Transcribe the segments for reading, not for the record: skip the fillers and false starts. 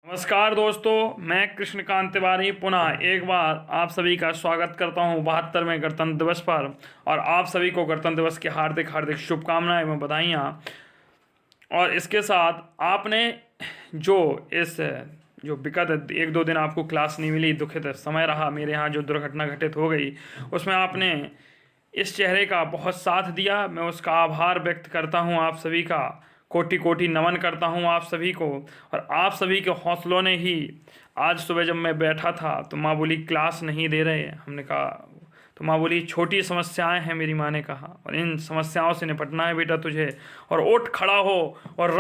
नमस्कार दोस्तों, मैं कृष्णकांत तिवारी पुनः एक बार आप सभी का स्वागत करता हूं 72वें गणतंत्र दिवस पर। और आप सभी को गणतंत्र दिवस की हार्दिक हार्दिक शुभकामनाएं एवं बधाइयाँ। और इसके साथ आपने जो इस जो विगत एक दो दिन आपको क्लास नहीं मिली, दुखित समय रहा, मेरे यहाँ जो दुर्घटना घटित हो गई उसमें आपने इस चेहरे का बहुत साथ दिया। मैं उसका आभार व्यक्त करता हूँ, आप सभी का कोटि कोटि नमन करता हूँ आप सभी को। और आप सभी के हौसलों ने ही आज सुबह जब मैं बैठा था तो माँ बोली क्लास नहीं दे रहे। हमने कहा, तो माँ बोली छोटी समस्याएं हैं, मेरी माँ ने कहा, और इन समस्याओं से निपटना है बेटा तुझे। और उठ खड़ा हो और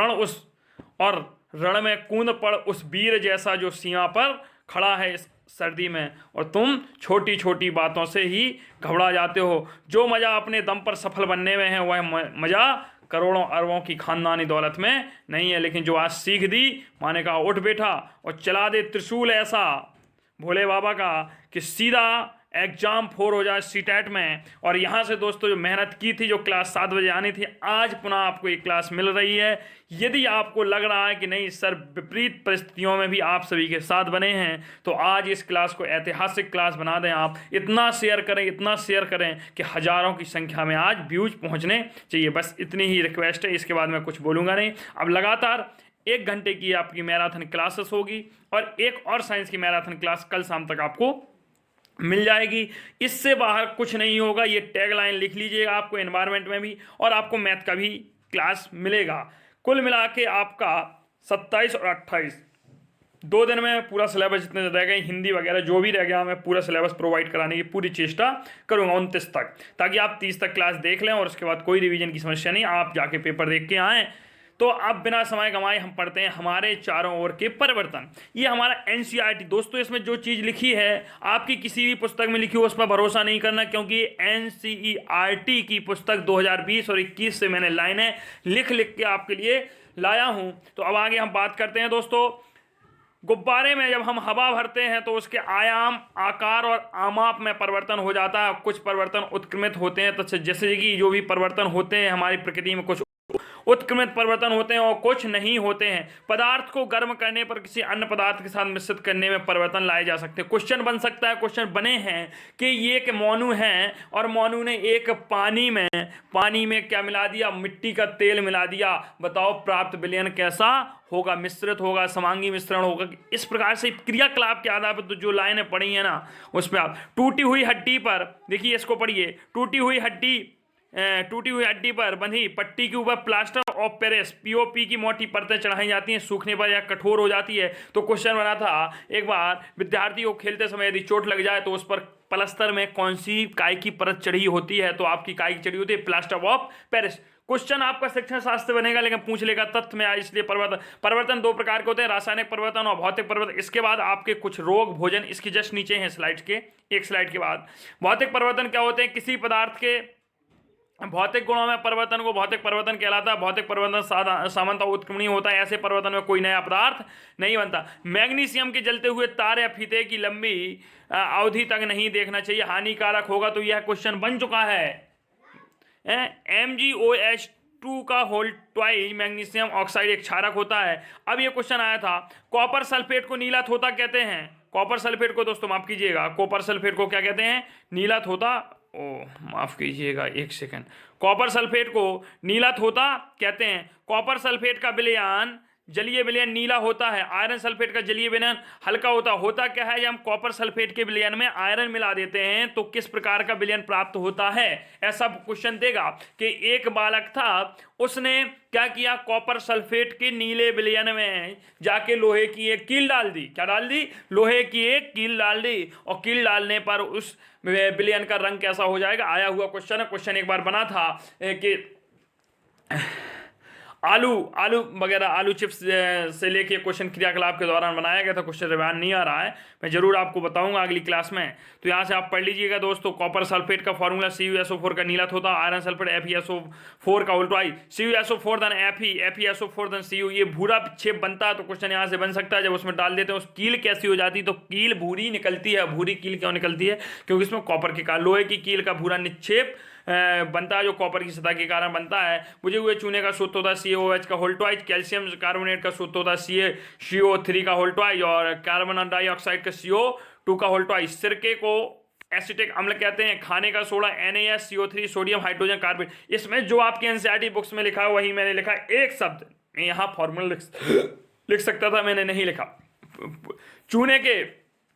रण में कूद पड़ उस वीर जैसा जो सीमा पर खड़ा है इस सर्दी में। और तुम छोटी छोटी बातों से ही घबरा जाते हो। जो मज़ा अपने दम पर सफल बनने में है वह मज़ा करोड़ों अरबों की खानदानी दौलत में नहीं है। लेकिन जो आज सीख दी, माँ ने कहा उठ बेटा और चला दे त्रिशूल ऐसा भोले बाबा का कि सीधा एग्जाम 4 हो जाए सीटेट में। और यहाँ से दोस्तों जो मेहनत की थी, जो क्लास 7 बजे आनी थी, आज पुनः आपको ये क्लास मिल रही है। यदि आपको लग रहा है कि नहीं सर, विपरीत परिस्थितियों में भी आप सभी के साथ बने हैं, तो आज इस क्लास को ऐतिहासिक क्लास बना दें। आप इतना शेयर करें कि हज़ारों की संख्या में आज व्यूज पहुँचने चाहिए। बस इतनी ही रिक्वेस्ट है, इसके बाद मैं कुछ बोलूँगा नहीं। अब लगातार 1 घंटे की आपकी मैराथन क्लासेस होगी और एक और साइंस की मैराथन क्लास कल शाम तक आपको मिल जाएगी। इससे बाहर कुछ नहीं होगा। ये टैगलाइन लिख लीजिएगा, आपको एनवायरनमेंट में भी और आपको मैथ का भी क्लास मिलेगा। कुल मिला के आपका 27 और 28 2 दिन में पूरा सिलेबस जितने रह गए, हिंदी वगैरह जो भी रह गया, मैं पूरा सिलेबस प्रोवाइड कराने की पूरी चेष्टा करूंगा 29 तक, ताकि आप 30 तक क्लास देख लें और उसके बाद कोई रिवीजन की समस्या नहीं, आप जाके पेपर देख के आएँ। तो अब बिना समय गंवाए हम पढ़ते हैं हमारे चारों ओर के परिवर्तन। ये हमारा एनसीईआरटी दोस्तों, इसमें जो चीज़ लिखी है आपकी किसी भी पुस्तक में लिखी हो उस पर भरोसा नहीं करना, क्योंकि एनसीईआरटी की पुस्तक 2020 और 21 से मैंने लाइनें लिख के आपके लिए लाया हूं। तो अब आगे हम बात करते हैं दोस्तों। गुब्बारे में जब हम हवा भरते हैं तो उसके आयाम, आकार और आमाप में परिवर्तन हो जाता है। कुछ परिवर्तन उत्क्रमित होते हैं, तो जैसे कि जो भी परिवर्तन होते हैं हमारी प्रकृति में, कुछ उत्क्रमित परिवर्तन होते हैं और कुछ नहीं होते हैं। पदार्थ को गर्म करने पर किसी अन्य पदार्थ के साथ मिश्रित करने में परिवर्तन लाए जा सकते हैं। क्वेश्चन बन सकता है, क्वेश्चन बने हैं कि ये एक मोनू है और मोनू ने एक पानी में क्या मिला दिया, मिट्टी का तेल मिला दिया। बताओ प्राप्त विलयन कैसा होगा, मिश्रित होगा, समांगी मिश्रण होगा। इस प्रकार से क्रियाकलाप के आधार पर तो जो लाइनें पढ़ी है ना, उसमें आप टूटी हुई हड्डी पर देखिए, इसको पढ़िए। टूटी हुई हड्डी पर बंधी पट्टी के ऊपर प्लास्टर ऑफ पेरिस पीओपी की मोटी परतें चढ़ाई जाती हैं। सूखने पर यह कठोर हो जाती है। तो क्वेश्चन बना था एक बार, विद्यार्थी को खेलते समय यदि चोट लग जाए तो उस पर प्लास्टर में कौन सी काय की परत चढ़ी होती है? तो आपकी काय की चढ़ी होती है प्लास्टर ऑफ पेरिस। क्वेश्चन आपका शिक्षण शास्त्र बनेगा, लेकिन पूछ लेगा तथ्य में। इसलिए परिवर्तन 2 प्रकार के होते हैं, रासायनिक परिवर्तन और भौतिक परिवर्तन। इसके बाद आपके कुछ रोग भोजन इसके जस्ट नीचे हैं स्लाइड के, एक स्लाइड के बाद। भौतिक परिवर्तन क्या होते हैं? किसी पदार्थ के भौतिक गुणों में परिवर्तन को भौतिक परिवर्तन कहलाता है। भौतिक परिवर्तन सामान्यतः उत्क्रमणीय होता है। ऐसे परिवर्तन में कोई नया पदार्थ नहीं बनता। मैग्नीशियम के जलते हुए तार या फीते की लंबी अवधि तक नहीं देखना चाहिए, हानिकारक होगा। तो यह क्वेश्चन बन चुका है। MgOH2 का होल ट्वाइज मैग्नीशियम ऑक्साइड एक क्षारक होता है। अब यह क्वेश्चन आया था, कॉपर सल्फेट को नीला थोथा कहते हैं। कॉपर सल्फेट को दोस्तों माफ कीजिएगा, कॉपर सल्फेट को क्या कहते हैं? नीला थोथा। माफ कीजिएगा, 1 सेकंड। कॉपर सल्फेट को नीला थोथा कहते हैं। कॉपर सल्फेट का विलयन, जलीय विलयन नीला होता है। आयरन सल्फेट का जलीय विलयन हल्का होता क्या है? जब हम कॉपर सल्फेट के विलयन में आयरन मिला देते हैं तो किस प्रकार का विलयन प्राप्त होता है? ऐसा क्वेश्चन देगा कि एक बालक था, उसने क्या किया, कॉपर सल्फेट के नीले विलयन में जाके लोहे की एक कील डाल दी। क्या डाल दी? लोहे की एक कील डाल दी। और कील डालने पर उस विलयन का रंग कैसा हो जाएगा? आया हुआ क्वेश्चन है। क्वेश्चन एक बार बना था कि आलू वगैरह, आलू चिप्स से लेके क्वेश्चन क्रियाकलाप के दौरान बनाया गया था। क्वेश्चन रिवान नहीं आ रहा है, मैं जरूर आपको बताऊंगा अगली क्लास में। तो यहाँ से आप पढ़ लीजिएगा दोस्तों। कॉपर सल्फेट का फॉर्मूला CuSO4 का नीला थोथा, आयरन सल्फेट FeSO4 का उल्टाई, CuSO4 धन FeSO4 धन Cu। ये भूरा विक्षेप बनता है, तो क्वेश्चन यहाँ से बन सकता है। जब उसमें डाल देते हैं उस कील कैसी हो जाती है? तो कील भूरी निकलती है। भूरी कील क्यों निकलती है? क्योंकि इसमें कॉपर के कारण, लोहे की कील का भूरा निक्षेप बनता है, जो कॉपर की सतह के कारण बनता है। बुझे हुए चूने का सूत्र होता है CaOH का होल ट्वाइज, कैल्शियम कार्बोनेट का सूत्र होता है CO3 का होल ट्वाइज, और कार्बन डाइऑक्साइड का CO2 का होल ट्वाइज। सिरके को एसिटिक अम्ल कहते हैं, खाने का soda NaSCO3 sodium hydrogen carbonate. इसमें जो आपके एनसीईआरटी बुक्स में लिखा है वही मैंने लिखा। एक शब्द मैं यहाँ फॉर्मूला लिख सकता था, मैंने नहीं लिखा। चूने के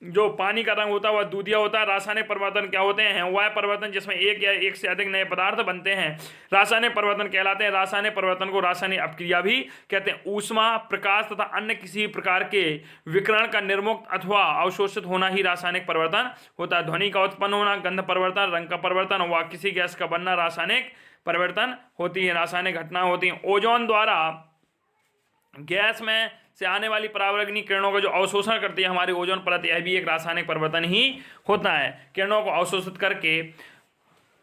जो पानी का रंग होता है वह दूधिया होता है। रासायनिक परिवर्तन क्या होते हैं? वह परिवर्तन जिसमें एक या एक से अधिक नए पदार्थ बनते हैं रासायनिक परिवर्तन कहलाते हैं। रासायनिक परिवर्तन को रासायनिक अपक्रिया भी कहते हैं। ऊष्मा, प्रकाश तथा अन्य किसी प्रकार के विकिरण का निर्मुक्त अथवा अवशोषित होना ही रासायनिक परिवर्तन होता है। ध्वनि का उत्पन्न होना, गंध परिवर्तन, रंग का परिवर्तन व किसी गैस का बनना रासायनिक परिवर्तन होती है, रासायनिक घटना होती है। ओजोन द्वारा गैस में से आने वाली परावैंगनिक किरणों का जो अवशोषण करती है हमारी ओजोन परत, यह भी एक रासायनिक परिवर्तन ही होता है। किरणों को अवशोषित करके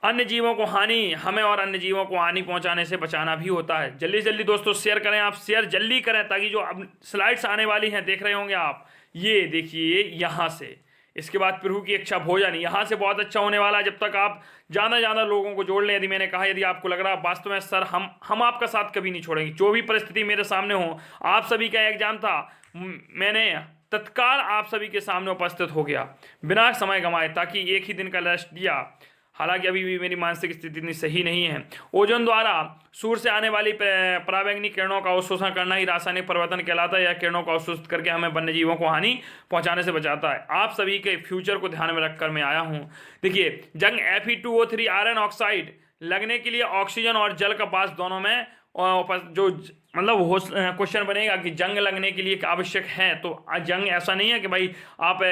अन्य जीवों को हानि, हमें और अन्य जीवों को हानि पहुंचाने से बचाना भी होता है। जल्दी जल्दी दोस्तों शेयर करें, आप शेयर जल्दी करें ताकि जो अब स्लाइड्स आने वाली हैं देख रहे होंगे आप, ये देखिए यहाँ से। इसके बाद प्रभु की इच्छा भोजन, यहाँ से बहुत अच्छा होने वाला है। जब तक आप ज़्यादा लोगों को जोड़ लें, यदि मैंने कहा यदि आपको लग रहा है वास्तव में सर हम आपका साथ कभी नहीं छोड़ेंगे, जो भी परिस्थिति मेरे सामने हो। आप सभी का एग्जाम था, मैंने तत्काल आप सभी के सामने उपस्थित हो गया बिना समय गंवाए, ताकि एक ही दिन का रेस्ट दिया। हालांकि अभी भी मेरी मानसिक स्थिति इतनी सही नहीं है। ओजोन द्वारा सूर्य से आने वाली परावैंगनिक किरणों का अवशोषण करना ही रासायनिक परिवर्तन कहलाता है। या किरणों को अवशोषित करके हमें वन्य जीवों को हानि पहुंचाने से बचाता है। आप सभी के फ्यूचर को ध्यान में रखकर मैं आया हूं। देखिए, जंग Fe2O3 आयरन ऑक्साइड लगने के लिए ऑक्सीजन और जल का पास दोनों में जो मतलब क्वेश्चन बनेगा कि जंग लगने के लिए आवश्यक है, तो जंग ऐसा नहीं है कि भाई आप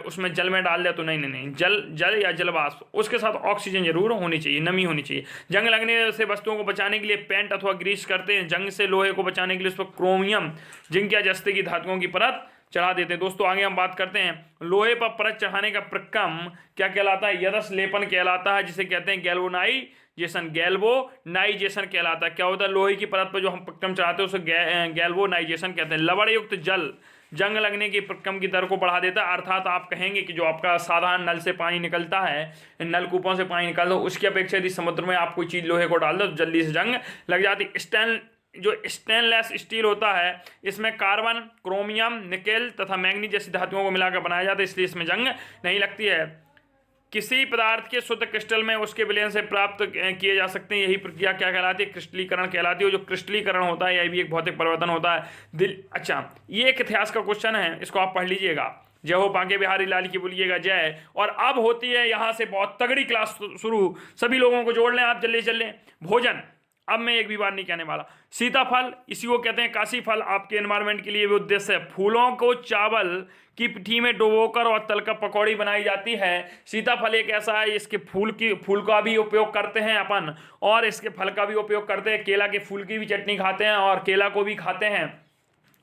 उसमें जल में डाल दे, तो नहीं, जल या जल वाष्प, उसके साथ ऑक्सीजन जरूर होनी चाहिए, नमी होनी चाहिए। जंग लगने से वस्तुओं को बचाने के लिए पेंट अथवा ग्रीस करते हैं। जंग से लोहे को बचाने के लिए उस पर क्रोमियम, जिंक या जस्ते की धातुओं की परत चढ़ा देते हैं। दोस्तों आगे हम बात करते हैं लोहे पर परत चढ़ाने का प्रक्रम क्या कहलाता है? यदस लेपन कहलाता है, जिसे कहते हैं गैल्वोनाइजेशन कहलाता है। क्या होता है? लोहे की परत पर जो हम प्रक्रम चढ़ाते हैं उसे गैल्वोनाइजेशन कहते हैं। लवण युक्त जल जंग लगने की प्रक्रम की दर को बढ़ा देता है। अर्थात आप कहेंगे कि जो आपका साधारण नल से पानी निकलता है, नलकूपों से पानी निकलता है, उसकी अपेक्षा यदि समुद्र में आप कोई चीज़ लोहे को डाल दो तो जल्दी से जंग लग जाती। जो स्टेनलेस स्टील होता है, इसमें कार्बन, क्रोमियम, निकेल तथा मैंगनीज जैसी धातुओं को मिलाकर बनाया जाता है, इसलिए इसमें जंग नहीं लगती है। किसी पदार्थ के शुद्ध क्रिस्टल में उसके विलयन से प्राप्त किए जा सकते हैं। यही प्रक्रिया क्या कहलाती है? क्रिस्टलीकरण कहलाती है। जो क्रिस्टलीकरण होता है यह भी एक भौतिक परिवर्तन होता है। अच्छा, ये एक इतिहास का क्वेश्चन है, इसको आप पढ़ लीजिएगा। जय हो बांके बिहारी लाल की बोलिएगा जय। और अब होती है यहाँ से बहुत तगड़ी क्लास शुरू, सभी लोगों को जोड़ लें आप, जल्दी चल लें। भोजन, अब मैं एक भी बार नहीं कहने वाला। सीताफल, इसी को कहते हैं काशी फल, आपके एनवायरनमेंट के लिए भी उद्देश्य है। फूलों को चावल की पिठी में डुबोकर और तलकर पकौड़ी बनाई जाती है। सीताफल एक ऐसा है, इसके फूल का भी उपयोग करते हैं अपन, और इसके फल का भी उपयोग करते हैं। केला के फूल की भी चटनी खाते हैं और केला को भी खाते हैं,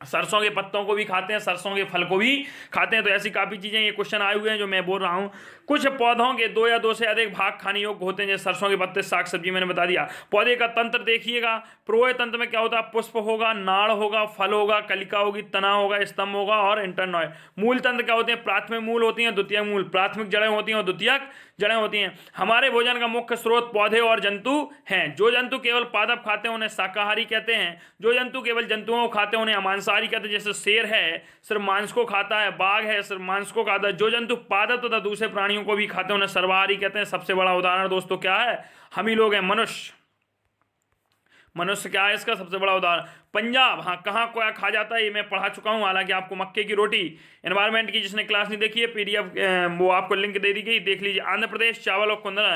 सरसों के पत्तों को भी खाते हैं, सरसों के फल को भी खाते हैं। तो ऐसी काफ़ी चीज़ें, ये क्वेश्चन आए हुए हैं जो मैं बोल रहा हूँ। कुछ पौधों के 2 या 2 से अधिक भाग खाने योग्य होते हैं, जैसे सरसों के पत्ते, साग सब्जी, मैंने बता दिया। पौधे का तंत्र देखिएगा। प्रोय तंत्र में क्या होता है? पुष्प होगा, नाड़ होगा, फल होगा, कलिका होगी, तना होगा, स्तंभ होगा और इंटरनॉय। मूल तंत्र क्या होते हैं? प्राथमिक मूल होती हैं, द्वितीयक मूल, प्राथमिक जड़ें होती हैं और द्वितीयक जड़ें होती हैं। हमारे भोजन का मुख्य स्रोत पौधे और जंतु हैं। जो जंतु केवल पादप खाते हैं उन्हें शाकाहारी कहते हैं। जो जंतु केवल जंतुओं को खाते हैं उन्हें मांसाहारी कहते हैं। जैसे शेर है, सिर्फ मांस को खाता है, बाघ है, सिर्फ मांस को खाता है। जो जंतु पादप तथा दूसरे प्राणियों को भी खाते हैं उन्हें सर्वाहारी कहते हैं। सबसे बड़ा उदाहरण दोस्तों क्या है? हम ही लोग हैं, मनुष्य क्या है इसका सबसे बड़ा उदाहरण? पंजाब, हाँ, कहाँ कोया खा जाता है ये मैं पढ़ा चुका हूँ। हालांकि आपको मक्के की रोटी, एनवायरनमेंट की जिसने क्लास नहीं देखी है, PDF वो आपको लिंक दे दी गई, देख लीजिए। आंध्र प्रदेश, चावल और कुंदरा।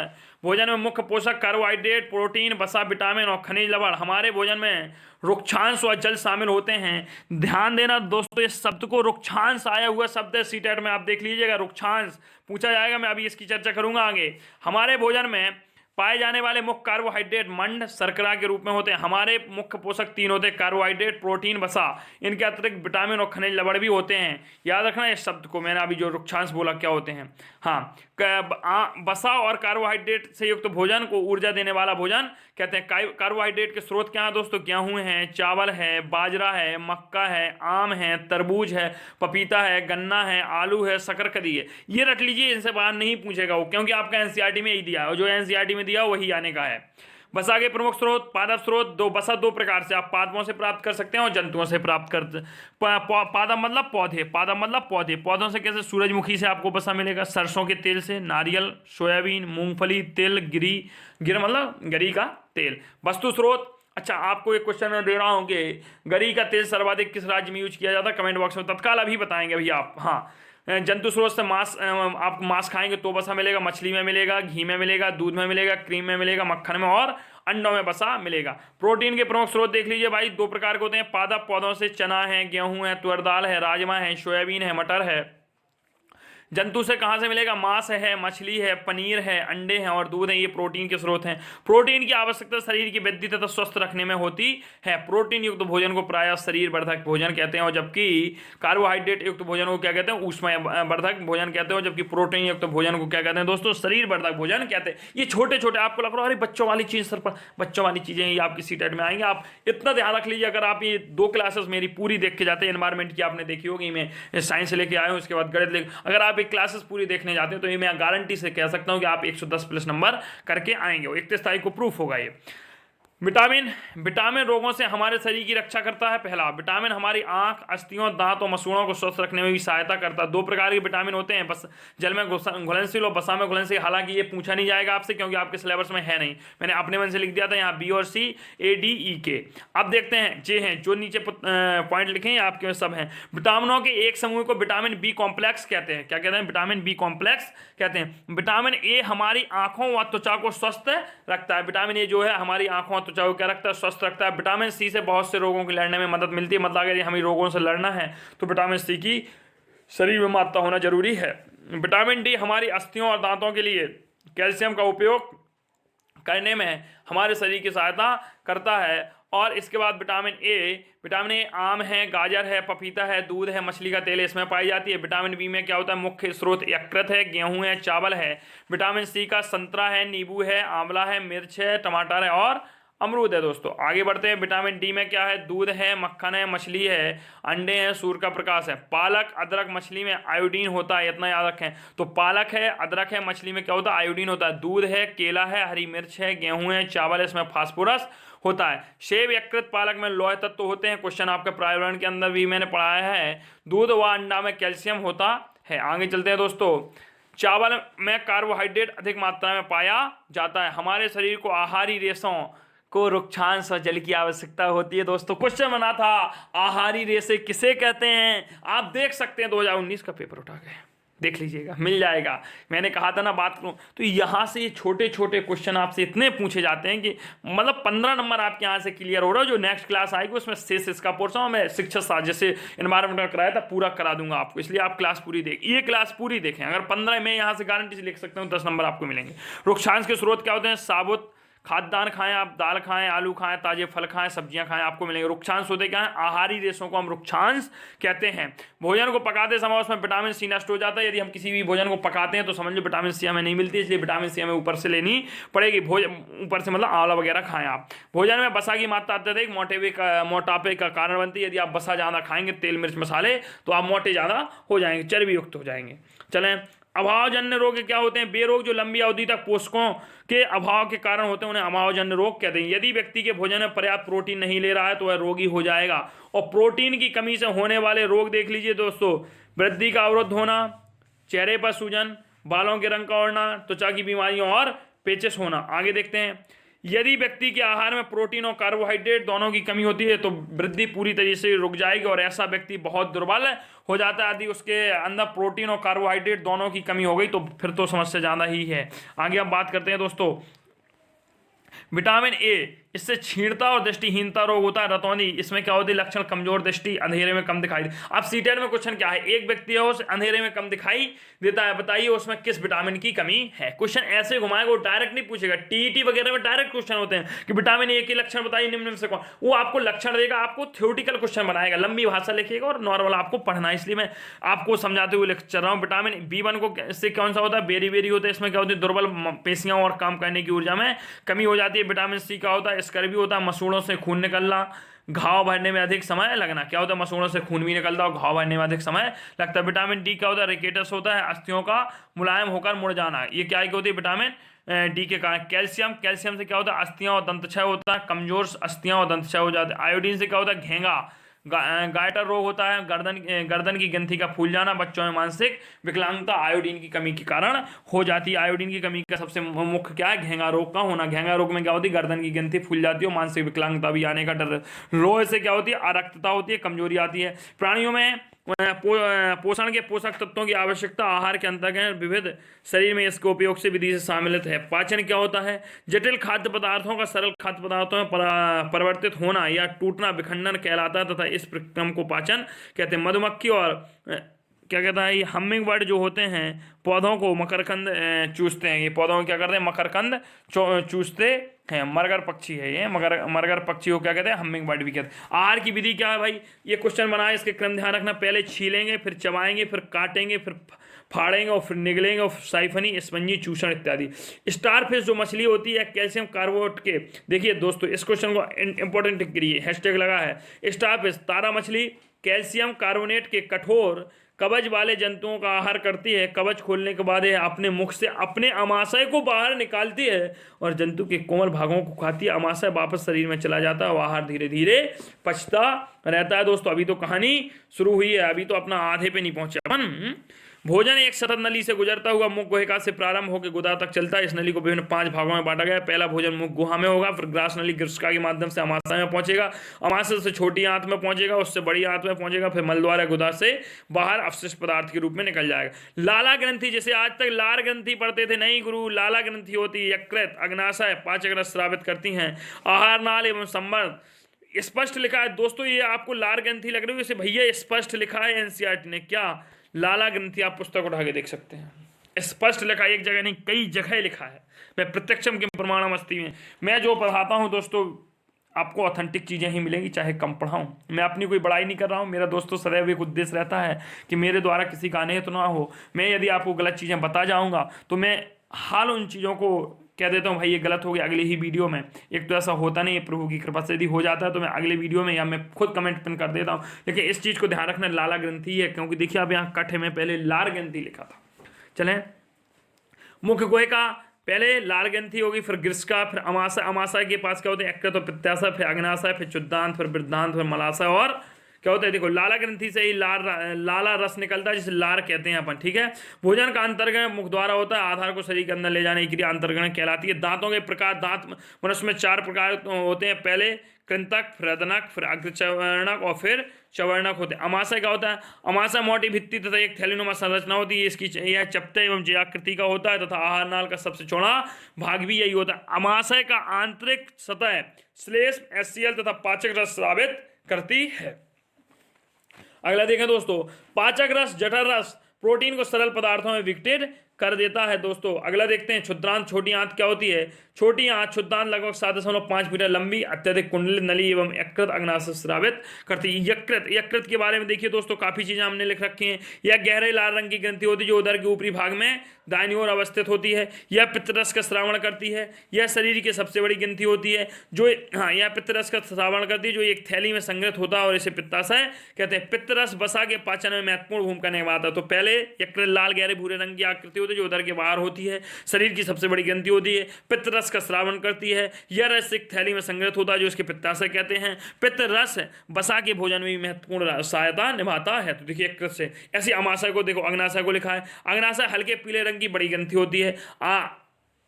भोजन में मुख्य पोषक कार्बोहाइड्रेट, प्रोटीन, वसा, विटामिन और खनिज लवण। हमारे भोजन में रुक्षांश और जल शामिल होते हैं। ध्यान देना दोस्तों, इस शब्द को, रुक्षांश आया हुआ शब्द है, सीटेट में आप देख लीजिएगा, रुक्षांश पूछा जाएगा। मैं अभी इसकी चर्चा करूंगा आगे। हमारे भोजन में पाए जाने वाले मुख्य कार्बोहाइड्रेट मंड, शर्करा के रूप में होते हैं। हमारे मुख्य पोषक 3 होते हैं, कार्बोहाइड्रेट, प्रोटीन, वसा। इनके अतिरिक्त विटामिन और खनिज लवण भी होते हैं। याद रखना इस शब्द को, मैंने अभी जो रुक्षांश बोला क्या होते हैं। हाँ, वसा और कार्बोहाइड्रेट से युक्त भोजन को ऊर्जा देने वाला भोजन कहते हैं। कार्बोहाइड्रेट के स्रोत क्या हैं दोस्तों? गेहूं है, चावल है, बाजरा है, मक्का है, आम है, तरबूज है, पपीता है, गन्ना है, आलू है, शकरकंदी है। ये रख लीजिए, इनसे बाहर नहीं पूछेगा वो, क्योंकि आपका एनसीईआरटी में ही दिया है। और जो एनसीईआरटी में में दिया वही आने का है। वसा के प्रमुख स्रोत, पादप स्रोत दो, वसा दो प्रकार से आप पादपों से प्राप्त कर सकते हैं और जंतुओं से प्राप्त कर पादप मतलब पौधे, पादप मतलब पौधे, पौधों से कैसे, सूरजमुखी से आपको वसा मिलेगा, सरसों के तेल से, नारियल, सोयाबीन, मूंगफली, तिल, गिर मतलब गरी का तेल। वस्तु स्रोत, अच्छा आपको एक क्वेश्चन मैं दे रहा हूँ कि गरी का तेल सर्वाधिक किस राज्य में यूज किया जाता है, कमेंट बॉक्स में तत्काल अभी बताएंगे भैया आप। हाँ, जंतु स्रोत से मांस, आप मांस खाएंगे तो वसा मिलेगा, मछली में मिलेगा, घी में मिलेगा, दूध में मिलेगा, क्रीम में मिलेगा, मक्खन में और अंडों में वसा मिलेगा। प्रोटीन के प्रमुख स्रोत देख लीजिए भाई, दो प्रकार के होते हैं, पादप पौधों से चना है, गेहूं है, तुअर दाल है, राजमा है, सोयाबीन है, मटर है। जंतु से कहाँ से मिलेगा, मांस है, मछली है, पनीर है, अंडे हैं और दूध है, ये प्रोटीन के स्रोत हैं। प्रोटीन की आवश्यकता शरीर की वृद्धि तथा स्वस्थ रखने में होती है। प्रोटीन युक्त भोजन को प्रायः शरीर वर्धक भोजन कहते हैं और जबकि कार्बोहाइड्रेट युक्त भोजन को क्या कहते हैं, ऊष्मा वर्धक भोजन कहते हैं और जबकि प्रोटीन युक्त भोजन को क्या कहते हैं दोस्तों, शरीर वर्धक भोजन कहते हैं। ये छोटे छोटे आपको लग रहा है अरे बच्चों वाली चीज़ सर, पर बच्चों वाली चीज़ें ये आपकी सीटेट में आएंगे, आप इतना ध्यान रख लीजिए। अगर आप ये 2 क्लासेस मेरी पूरी देख के जाते हैं, एनवायरमेंट की आपने देखी होगी, मैं साइंस लेके आया हूँ, उसके बाद गणित लेके, अगर आप एक क्लासेस पूरी देखने जाते हैं तो ये मैं गारंटी से कह सकता हूं कि आप 110 प्लस नंबर करके आएंगे। 31 तारीख को प्रूफ होगा ये। विटामिन रोगों से हमारे शरीर की रक्षा करता है। पहला, विटामिन हमारी आंख, अस्थियों, दांत और मसूड़ों को स्वस्थ रखने में भी सहायता करता है। 2 प्रकार के विटामिन होते हैं, बस जल में घुलनशील और वसा में घुलनशील। हालांकि ये पूछा नहीं जाएगा आपसे क्योंकि आपके सिलेबस में है नहीं, मैंने अपने मन से लिख दिया था यहाँ बी और सी, ए डी ई के। अब देखते हैं जे हैं जो नीचे पॉइंट लिखे हैं आपके सब हैं। विटामिनों के एक समूह को विटामिन बी कॉम्प्लेक्स कहते हैं। क्या कहते हैं, विटामिन बी कॉम्प्लेक्स कहते हैं। विटामिन ए हमारी आंखों व त्वचा को स्वस्थ रखता है। विटामिन ए जो है हमारी आंखों और त्वचा को क्या रखता है, स्वस्थ रखता है। विटामिन सी से बहुत से रोगों की लड़ने में मदद मिलती है। मतलब अगर हमें रोगों से लड़ना है तो विटामिन सी की शरीर में मात्रा होना जरूरी है। विटामिन डी हमारी अस्थियों और दांतों के लिए कैल्शियम का उपयोग करने में हमारे शरीर की सहायता करता है। और इसके बाद विटामिन ए आम है, गाजर है, पपीता है, दूध है, मछली का तेल इसमें पाई जाती है। विटामिन बी में क्या होता है, मुख्य स्रोत यकृत है, गेहूं है, चावल है। विटामिन सी का संतरा है, नींबू है, आंवला है, मिर्च है, टमाटर है और अमरूद है। दोस्तों आगे बढ़ते हैं। विटामिन डी में क्या है, दूध है, मक्खन है, मछली है, अंडे हैं, सूर्य का प्रकाश है। पालक, अदरक, मछली में आयोडीन होता है, इतना याद रखें। तो पालक है, अदरक है, मछली में क्या होता है, आयोडीन होता है। दूध है, केला है, हरी मिर्च है, गेहूं है, चावल है, इसमें फास्फोरस होता है। सेब, यकृत, पालक में लौह तत्व होते हैं। क्वेश्चन आपके पर्यावरण के अंदर भी मैंने पढ़ाया है। दूध व अंडा में कैल्शियम होता है। आगे चलते हैं दोस्तों। चावल में कार्बोहाइड्रेट अधिक मात्रा में पाया जाता है। हमारे शरीर को आहारी रेशों को रुक्षांश और जल की आवश्यकता होती है। दोस्तों क्वेश्चन बना था आहारी रेशे किसे कहते हैं, आप देख सकते हैं 2019 का पेपर उठा के देख लीजिएगा, मिल जाएगा। मैंने कहा था ना बात करूं, तो यहाँ से ये छोटे छोटे क्वेश्चन आपसे इतने पूछे जाते हैं कि मतलब 15 नंबर आपके यहाँ से क्लियर हो रहा है। जो नेक्स्ट क्लास आएगी उसमें शेष इसका पोर्शन मैं शिक्षक साथ जैसे एनवायरमेंट का कराया था पूरा करा दूंगा आपको, इसलिए आप क्लास पूरी ये क्लास पूरी देखें। अगर 15 में यहाँ से गारंटी से लिख सकते हूँ 10 नंबर आपको मिलेंगे। रुक्षांश के स्रोत क्या होते हैं, साबुत खाद्यान्न खाएं, आप दाल खाएं, आलू खाएं, ताजे फल खाएं, सब्जियां खाएं, आपको मिलेंगे। रुक्षांश होते क्या है, आहारी रेशों को हम रुक्षांश कहते हैं। भोजन को पकाते समय उसमें विटामिन सी नष्ट हो जाता है। यदि हम किसी भी भोजन को पकाते हैं तो समझ लो विटामिन सी हमें नहीं मिलती, इसलिए विटामिन सी हमें ऊपर से लेनी पड़ेगी। भोजन ऊपर से मतलब आंवला वगैरह खाएं आप। भोजन में वसा की मात्रा अत्यधिक मोटापे का कारण बनती है। यदि आप वसा ज़्यादा खाएंगे, तेल मिर्च मसाले, तो आप मोटे ज़्यादा हो जाएंगे, चर्बी युक्त हो जाएंगे। चलें, अभावजन्य रोग क्या होते हैं, बेरोग जो लंबी अवधि तक पोषकों के अभाव के कारण होते हैं उन्हें अभावजन्य रोग कहते हैं। यदि व्यक्ति के भोजन में पर्याप्त प्रोटीन नहीं ले रहा है तो वह रोगी हो जाएगा। और प्रोटीन की कमी से होने वाले रोग देख लीजिए दोस्तों, वृद्धि का अवरुद्ध होना, चेहरे पर सूजन, बालों के रंग का उड़ना, त्वचा की बीमारियों और पेचिश होना। आगे देखते हैं। यदि व्यक्ति के आहार में प्रोटीन और कार्बोहाइड्रेट दोनों की कमी होती है तो वृद्धि पूरी तरीके से रुक जाएगी और ऐसा व्यक्ति बहुत दुर्बल हो जाता है। यदि उसके अंदर प्रोटीन और कार्बोहाइड्रेट दोनों की कमी हो गई तो फिर तो समस्या ज़्यादा ही है। आगे अब बात करते हैं दोस्तों विटामिन ए, इससे छीणता और दृष्टिहीनता रोग होता है। रतौंधी, इसमें क्या होती है, लक्षण कमजोर दृष्टि, अंधेरे में कम दिखाई। अब सीटेट में क्वेश्चन क्या है, एक व्यक्ति है उसे अंधेरे में कम दिखाई देता है, बताइए उसमें किस विटामिन की कमी है। क्वेश्चन ऐसे घुमाएगा, वो डायरेक्ट नहीं पूछेगा। टीईटी वगैरह में डायरेक्ट क्वेश्चन होते हैं कि विटामिन ए के लक्षण बताइए निम्न में से कौन। वो आपको लक्षण देगा, आपको थ्योरेटिकल क्वेश्चन बनाएगा, लंबी भाषा लिखिएगा और नॉर्मल आपको पढ़ना है, इसलिए मैं आपको समझाते हुए चल रहा हूँ। विटामिन B1 को इससे कौन सा होता है, बेरी होता है। इसमें क्या होती है, दुर्बल पेशियां और काम करने की ऊर्जा में कमी हो जाती है। विटामिन सी का होता है स्कर्वी होता है, मसूड़ों से खून निकलना, घाव भरने में अधिक समय लगना। क्या होता है, मसूड़ों से खून भी निकलता है और घाव भरने में अधिक समय लगता है। विटामिन डी क्या होता है, रिकेटस होता है, अस्थियों का मुलायम होकर मुड़ जाना। ये क्या होती है, विटामिन डी के कारण। कैल्शियम, कैल्शियम से क्या होता है, अस्थियां और दंत क्षय होता है, कमजोर अस्थियां और दंत क्षय हो जाते हैं। आयोडीन से क्या होता है, घेंगा गायटर रोग होता है, गर्दन की ग्रंथि का फूल जाना, बच्चों में मानसिक विकलांगता आयोडीन की कमी के कारण हो जाती है। आयोडीन की कमी का सबसे मुख्य क्या है, घेंगा रोग का होना। घेंगा रोग में क्या होती है, गर्दन की ग्रंथि फूल जाती है और मानसिक विकलांगता भी आने का डर। रोग से क्या होती है, अरक्तता होती है, कमजोरी आती है। प्राणियों में पोषण के पोषक तत्वों की आवश्यकता आहार के अंतर्गत विविध शरीर में इसके उपयोग से विधि से शामिलित है। पाचन क्या होता है, जटिल खाद्य पदार्थों का सरल खाद्य पदार्थों में परिवर्तित होना या टूटना विखंडन कहलाता है तथा इस प्रक्रम को पाचन कहते हैं। मधुमक्खी और क्या कहता है, ये हमिंग बर्ड जो होते हैं पौधों को मकरकंद चूसते हैं। ये पौधों को क्या करते हैं, मकरकंद चूसते हैं। मरगर पक्षी है ये, मरगर पक्षी को क्या कहते हैं, हमिंग बर्ड भी कहते हैं। आहार की विधि क्या है भाई, ये क्वेश्चन बनाए, इसके क्रम ध्यान रखना। पहले छीलेंगे, फिर चबाएंगे, फिर काटेंगे, फिर फाड़ेंगे और फिर निगलेंगे और साइफनी, स्पंजी, चूषण इत्यादि। स्टारफिश जो मछली होती है कैल्शियम कार्बोनेट के, देखिए दोस्तों इस क्वेश्चन को इंपॉर्टेंट करिए, हैशटैग लगा है स्टारफिश, तारा मछली कैल्शियम कार्बोनेट के कठोर कवच वाले जंतुओं का आहार करती है। कवच खोलने के बाद यह अपने मुख से अपने अमाशय को बाहर निकालती है और जंतु के कोमल भागों को खाती है। अमाशय वापस शरीर में चला जाता है और आहार धीरे धीरे पचता रहता है। दोस्तों अभी तो कहानी शुरू हुई है, अभी तो अपना आधे पे नहीं पहुंचे अपन। भोजन एक सतत नली से गुजरता हुआ मुख गुहिका से प्रारंभ होकर गुदा तक चलता है। इस नली को विभिन्न 5 भागों में बांटा गया है। पहला भोजन मुख गुहा में होगा, फिर ग्रास नली गिरस्का के माध्यम से अमाशय में पहुंचेगा, अमाशय से छोटी आंत में पहुंचेगा, उससे बड़ी आंत में पहुंचेगा, फिर मल द्वारा गुदा से बाहर अवशिष्ट पदार्थ के रूप में निकल जाएगा। लाला ग्रंथि, जैसे आज तक लार ग्रंथि पढ़ते थे, नहीं गुरु, लाला ग्रंथि होती है यकृत अग्नाशय पाचक रस स्रावित करती हैं। आहार नाल एवं संवर्ध स्पष्ट लिखा है। दोस्तों ये आपको लार ग्रंथि लग रही है, इसे भैया स्पष्ट लिखा है एनसीईआरटी ने। क्या लाला ग्रंथि, आप पुस्तक उठा के देख सकते हैं, स्पष्ट लिखा है, एक जगह नहीं कई जगह लिखा है। मैं प्रत्यक्षम के प्रमाणम अस्ति में मैं जो पढ़ाता हूं दोस्तों, आपको ऑथेंटिक चीज़ें ही मिलेंगी, चाहे कम पढ़ाऊं। मैं अपनी कोई बड़ाई नहीं कर रहा हूं, मेरा दोस्तों सदैव एक उद्देश्य रहता है कि मेरे द्वारा किसी का अनहित ना हो। मैं यदि आपको गलत चीज़ें बता जाऊंगा तो मैं हाल उन चीज़ों को कह देता हूँ भाई ये गलत हो गया अगली ही वीडियो में। एक तो ऐसा होता नहीं है, प्रभु की कृपा से यदि हो जाता है तो मैं अगले वीडियो में या मैं खुद कमेंट पिन कर देता हूँ। लेकिन इस चीज़ को ध्यान रखना, लाला ग्रंथि है, क्योंकि देखिए आप यहाँ कट है, मैं पहले लार ग्रंथि लिखा था। चलें, मुख्य गुहिका पहले लार ग्रंथि होगी, फिर गिरस्का, फिर अमाशय। अमाशय के पास क्या होते हैं, यकृत और पित्ताशय, फिर अग्नाशय, फिर चुद्धांत, फिर वृद्धांत, फिर मलाशय और क्या होता है, देखो लाला ग्रंथि से ही लाला रस निकलता है जिसे लार कहते हैं अपन, ठीक है। भोजन का अंतर्गण मुख द्वारा होता है, आधार को शरीर के अंदर ले जाने की क्रिया अंतर्गण कहलाती है। दांतों के प्रकार, दांत मनुष्य में 4 प्रकार होते हैं, पहले कृंतक, फिर अदनक, फिर अग्रचवर्णक और फिर चवर्णक होते हैं। अमाशय क्या होता है, अमाशय मोटी भित्ति तथा एक थैलीनुमा संरचना होती है, इसकी यह चपटे एवं जयाकृति का होता है तथा आहार नाल का सबसे चौड़ा भाग भी यही होता है। अमाशय का आंतरिक सतह श्लेष्म, एचसीएल तथा पाचक रस स्रावित करती है। अगला देखें दोस्तों, पाचक रस, जठर रस प्रोटीन को सरल पदार्थों में विघटित कर देता है। दोस्तों अगला देखते हैं, क्षुद्रांत, छोटी आंत क्या होती है। छोटी आंत क्षुद्रांत लगभग 7.5 मीटर लंबी, अत्यधिक कुंडलित नली एवं यकृत अग्नाशय स्रावित करती है। यकृत के बारे में देखिए दोस्तों, काफी चीजें हमने लिख रखी हैं। यह गहरे लाल रंग की ग्रंथि होती है जो उदर के ऊपरी भाग में दाईं ओर अवस्थित होती है। यह पित्तरस का श्रावण करती है। यह शरीर की सबसे बड़ी ग्रंथि होती है जो यह पित्तरस का श्रावण करती है जो एक थैली में संग्रहित होता है और इसे पित्ताशय कहते हैं। पित्तरस वसा के पाचन में महत्वपूर्ण भूमिका निभाता है। तो पहले यकृत लाल गहरे भूरे रंग की आकृति होती है जो उदर के बाहर होती है, शरीर की सबसे बड़ी ग्रंथि होती है, पित्तरस का श्रावण करती है। यह रस एक थैली में संग्रहित होता है जो इसके पित्ताशय कहते हैं। पित्तरस वसा के भोजन में भी महत्वपूर्ण सहायता निभाता है। तो देखिए यकृत से ऐसी अमाशय को देखो, अग्नाशय को लिखा है। अग्नाशय हल्के पीले रंग की बड़ी ग्रंथि होती है,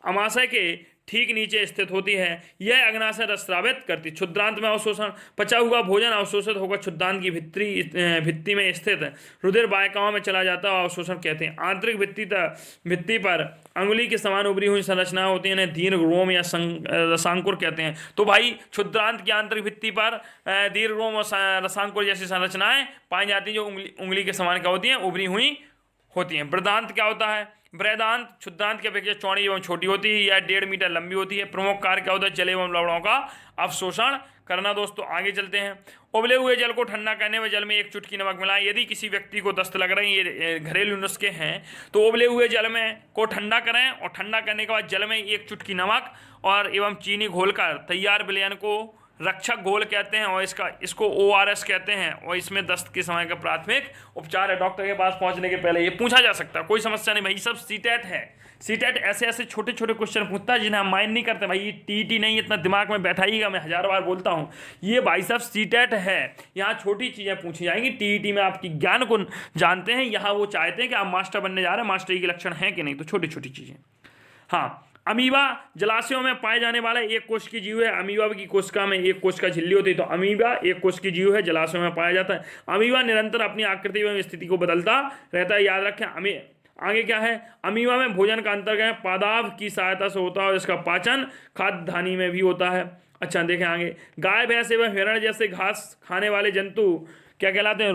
अमाशय के ठीक नीचे स्थित होती है। यह अग्नाशय रस स्रावित करती। क्षुद्रांत में अवशोषण, पचा हुआ भोजन अवशोषित होकर क्षुद्रांत की भित्ति में स्थित रुधिर वाहिकाओं में चला जाता है, अवशोषण कहते हैं। आंतरिक भित्ति पर अंगुली के समान उभरी हुई संरचनाएं होती हैं, दीर्घ रोम या रसांकुर कहते हैं। तो भाई क्षुद्रांत की आंतरिक भित्ति पर दीर्घ रोम और रसांकुर जैसी संरचनाएं पाई जाती हैं जो उंगली के समान क्या होती हैं, उभरी हुई होती हैं। वृद्धांत क्या होता है, बृहदांत क्षुद्रांत की अपेक्षा चौड़ी एवं छोटी होती है, यह 1.5 मीटर लंबी होती है। प्रमुख कार्य क्या होता है, जल एवं लवणों का अवशोषण करना। दोस्तों आगे चलते हैं। उबले हुए जल को ठंडा करने में जल में 1 चुटकी नमक मिलाएं। यदि किसी व्यक्ति को दस्त लग रही है, ये घरेलू नुस्खे हैं, तो उबले हुए जल में को ठंडा करें और ठंडा करने के बाद जल में 1 चुटकी नमक और एवं चीनी घोलकर तैयार विलयन को रक्षक घोल कहते हैं और इसको ORS कहते हैं और इसमें दस्त के समय का प्राथमिक उपचार है। डॉक्टर के पास पहुंचने के पहले ये पूछा जा सकता है, कोई समस्या नहीं भाई। सब सीटेट है। सीटेट ऐसे ऐसे छोटे छोटे क्वेश्चन पूछता है जिन्हें हम माइंड नहीं करते भाई। ये टीटी नहीं, इतना दिमाग में बैठाइएगा, मैं 1000 बार बोलता हूँ। ये भाई साहब सीटेट है, यहाँ छोटी चीज़ें पूछी जाएंगी। टीटी में आपकी ज्ञान को जानते हैं, यहाँ वो चाहते हैं कि आप मास्टर बनने जा रहे हैं, मास्टरी के लक्षण हैं कि नहीं, तो छोटी छोटी चीज़ें। हाँ, अमीबा जलाशयों में पाए जाने वाला एक कोश की जीव है। अमीबा की कोशिका में एक कोश का झिल्ली होती है, तो अमीबा एक कोश की जीव है, जलाशयों में पाया जाता है। अमीबा निरंतर अपनी आकृति एवं स्थिति को बदलता रहता है, याद रखें। आगे क्या है, अमीबा में भोजन का अंतर्गत पादाव की सहायता से होता है और इसका पाचन खाद्य धानी में भी होता है। अच्छा देखें आगे, गाय भैंस एवं हिरण जैसे घास खाने वाले जंतु क्या कहलाते हैं,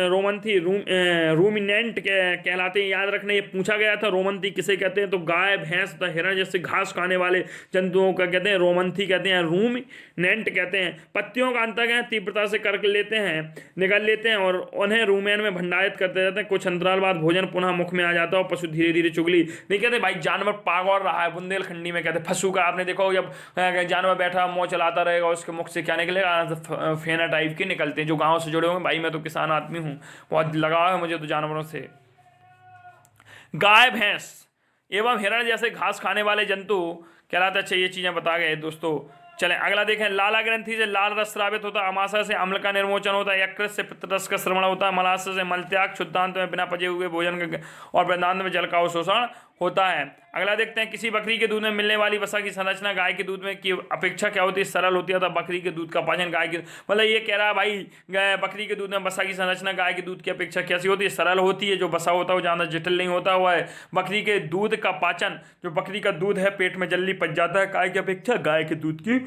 रोमंथी रूमिनेंट कहलाते हैं। याद रखना, ये पूछा गया था रोमंथी किसे कहते हैं, तो गाय भैंस तथा हिरण जैसे घास खाने वाले जंतुओं का कहते हैं रोमंथी कहते हैं, रूमिनेंट कहते हैं। पत्तियों का अंतर्गत तीव्रता से कर लेते हैं, निगल लेते हैं और उन्हें रूमेन में भंडारित करते रहते हैं। कुछ अंतराल बाद भोजन पुनः मुख में आ जाता है और पशु धीरे धीरे चुगली नहीं कहते भाई, जानवर पागौर रहा है। बुंदेलखंडी में कहते हैं फसू का, आपने देखो जब जानवर बैठा मुँह चलाता रहेगा उसके मुख से क्या निकलेगा, फेना टाइप के निकलते हैं। जो गाँव से जुड़े भाई, मैं तो किसान आदमी हूं, बहुत लगाव है मुझे तो जानवरों से। गाय भैंस एवं हिरण जैसे घास खाने वाले जंतु कहलाते हैं। अच्छा, ये चीजें बता गए दोस्तों। चलें अगला देखें, लाला ग्रंथि से लाल रस स्रावित होता है, अमाशय से अम्ल का निर्मोचन होता है, यकृत से पित्त रस का श्रवण होता है, मलाशय से मलत्याग, शुद्धांत में बिना पचे हुए भोजन और वेदांत में जल का अवशोषण होता है। अगला देखते हैं, किसी बकरी के दूध में मिलने वाली वसा की संरचना गाय के दूध में की अपेक्षा क्या होती है, सरल होती है। तो बकरी के दूध का पाचन गाय के, मतलब ये कह रहा है भाई बकरी के दूध में वसा की संरचना गाय के दूध की अपेक्षा कैसी होती है, सरल होती है। जो वसा होता है वो ज़्यादा जटिल नहीं होता हुआ है। बकरी के दूध का पाचन, जो बकरी का दूध है पेट में जल्दी पच जाता है गाय की अपेक्षा, गाय के दूध की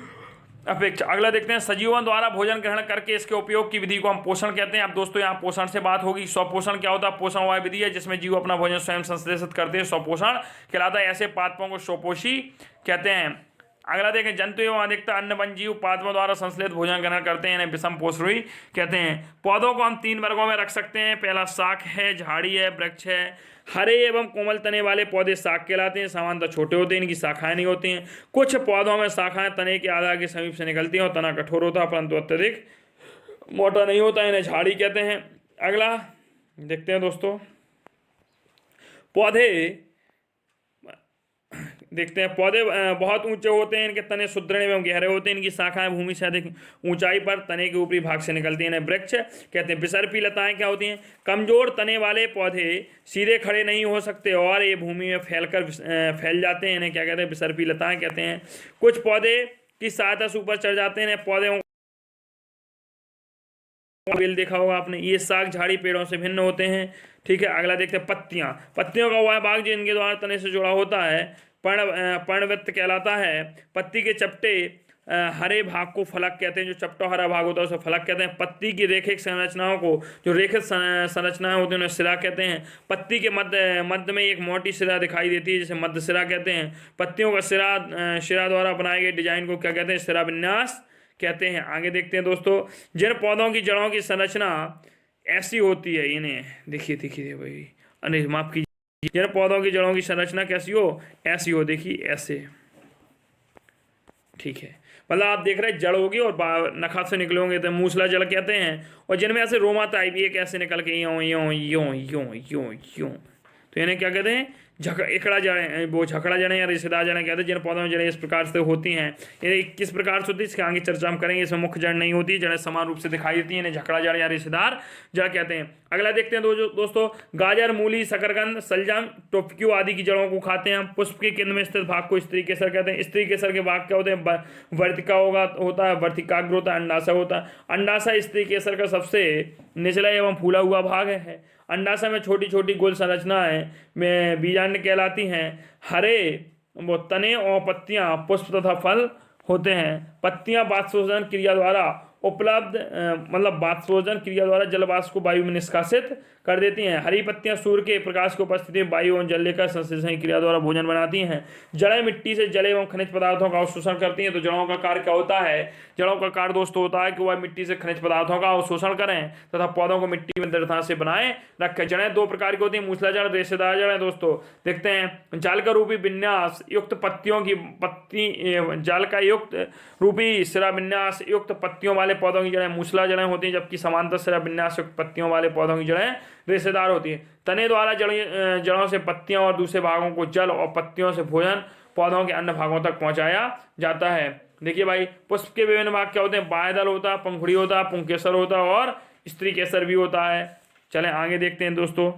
अपेक्षा। अगला देखते हैं, सजीवों द्वारा भोजन ग्रहण करके इसके उपयोग की विधि को हम पोषण कहते हैं। अब दोस्तों यहाँ पोषण से बात होगी। स्वपोषण क्या होता है, पोषण वह विधि है जिसमें जीव अपना भोजन स्वयं संश्लेषित करते हैं, स्वपोषण कहलाता है। ऐसे पादपों को स्वपोषी कहते हैं। अगला देखें, जंतु एवं अधिकतर अन्य वन जीव पादपों द्वारा संश्लेषित भोजन ग्रहण करते हैं, इन्हें विषम पोषणी कहते हैं। पौधों को हम 3 वर्गों में रख सकते हैं। पहला शाख है, झाड़ी है, वृक्ष है। हरे एवं कोमल तने वाले पौधे शाख कहलाते हैं, सामान्यतः छोटे होते हैं, इनकी शाखाएं नहीं होती हैं। कुछ पौधों में शाखाएं तने के आधार के समीप से निकलती हैं और तना कठोर होता है परंतु अत्यधिक मोटा नहीं होता, इन्हें झाड़ी कहते हैं। अगला देखते हैं दोस्तों, पौधे देखते हैं, पौधे बहुत ऊंचे होते हैं, इनके तने सुदृढ़ एवं गहरे होते हैं, इनकी शाखाएं भूमि से अधिक ऊंचाई पर तने के ऊपरी भाग से निकलती हैं, इन्हें वृक्ष कहते हैं। विसर्पी लताएं क्या होती हैं, कमजोर तने वाले पौधे सीधे खड़े नहीं हो सकते और ये भूमि में फैल जाते हैं, इन्हें क्या कहते हैं, विसर्पी लताएं कहते हैं। कुछ पौधे की सहायता से ऊपर चढ़ जाते हैं, इन्हें पौधे बेल देखा होगा आपने। ये साग झाड़ी पेड़ों से भिन्न होते हैं, ठीक है। अगला देखते हैं, पत्तियों का वह भाग जो इनके द्वारा तने से जुड़ा होता है पर्णवृत्त कहलाता है। पत्ती के चपटे हरे भाग को फलक कहते हैं, जो चपटा हरा भाग होता है उसे फलक कहते हैं। पत्ती की रेखिक संरचनाओं को, जो रेखित संरचनाएं होती हैं उन्हें सिरा कहते हैं। पत्ती के मध्य में एक मोटी सिरा दिखाई देती है जिसे मध्य सिरा कहते हैं। पत्तियों का सिरा द्वारा बनाए गए डिजाइन को क्या कहते हैं, सिरा विन्यास कहते हैं। आगे देखते हैं दोस्तों, जिन पौधों की जड़ों की संरचना ऐसी होती है, इन्हें देखिए भाई, अरे माफ कीजिए, जिन पौधों की जड़ों की संरचना कैसी हो, ऐसी हो, देखिए ऐसे, ठीक है। मतलब आप देख रहे हैं जड़ होगी और नखा से निकले होंगे तो मूसला जड़ कहते हैं। और जिनमें ऐसे रोमा टाइप एक ऐसे निकल के यूं यूं यूं यूं यूं यूं, तो इन्हें क्या कहते हैं, एकड़ा जड़ें, वो झकड़ा जड़ें या रिश्तेदार जड़ें कहते हैं। जिन पौधों में जड़ें इस प्रकार से होती हैं, ये किस प्रकार से होती है इसके आगे चर्चा हम करेंगे। इसमें मुख्य जड़ नहीं होती, जड़ें समान रूप से दिखाई देती हैं, इन्हें झकड़ा जड़ या रिश्तेदार जड़ कहते हैं। अगला देखते हैं दोस्तों, गाजर, मूली, शकरकंद, शलजम, टोपक्यू आदि की जड़ों को खाते हैं हम। पुष्प के केंद्र में स्थित भाग को स्त्री केसर कहते हैं। स्त्री केसर के भाग क्या होते हैं, वर्तिका होता है, वर्तिकाग्र होता है, अंडाशय होता है। अंडाशय स्त्री केसर का सबसे निचला एवं फूला हुआ भाग है। अंडाशय में छोटी छोटी गोल संरचनाएं में बीजांड कहलाती हैं। हरे वो तने और पत्तियां, पुष्प तथा फल होते हैं। पत्तियां बाष्पोत्सर्जन क्रिया द्वारा उपलब्ध, मतलब बाष्पोत्सर्जन क्रिया द्वारा जलवाष्प को वायु में निष्कासित कर देती हैं। हरी पत्तियां सूर्य के प्रकाश की उपस्थिति में वायु एवं जल लेकर संश्लेषण की क्रिया द्वारा भोजन बनाती हैं। जड़ें मिट्टी से जल एवं खनिज पदार्थों का अवशोषण करती हैं। तो जड़ों का कार्य क्या होता है? जड़ों का कार्य दोस्तों होता है कि वह मिट्टी से खनिज पदार्थों का अवशोषण करें तथा पौधों को मिट्टी में दृढ़ता से बनाए रखें। जड़ें दो प्रकार की होती हैं, मूसला जड़, रेशेदार जड़। दोस्तों देखते हैं, जल का रूपी विन्यास युक्त पत्तियों की जल का युक्त रूपी सिरा विन्यास युक्त पत्तियों वाले पौधों की जड़ें मूसला जड़ें होती हैं, जबकि समांतर सिरा विन्यास युक्त पत्तियों वाले पौधों की जड़ें रेशेदार होती हैं। तने द्वारा जड़ों से पत्तियों और दूसरे भागों को जल और पत्तियों से भोजन पौधों के अन्य भागों तक पहुंचाया जाता है। देखिए भाई, पुष्प के विभिन्न भाग क्या होते हैं? बाह्यदल होता है, पंखुड़ी होता है, पुंकेसर होता है और स्त्री केसर भी होता है। चलें आगे देखते हैं दोस्तों।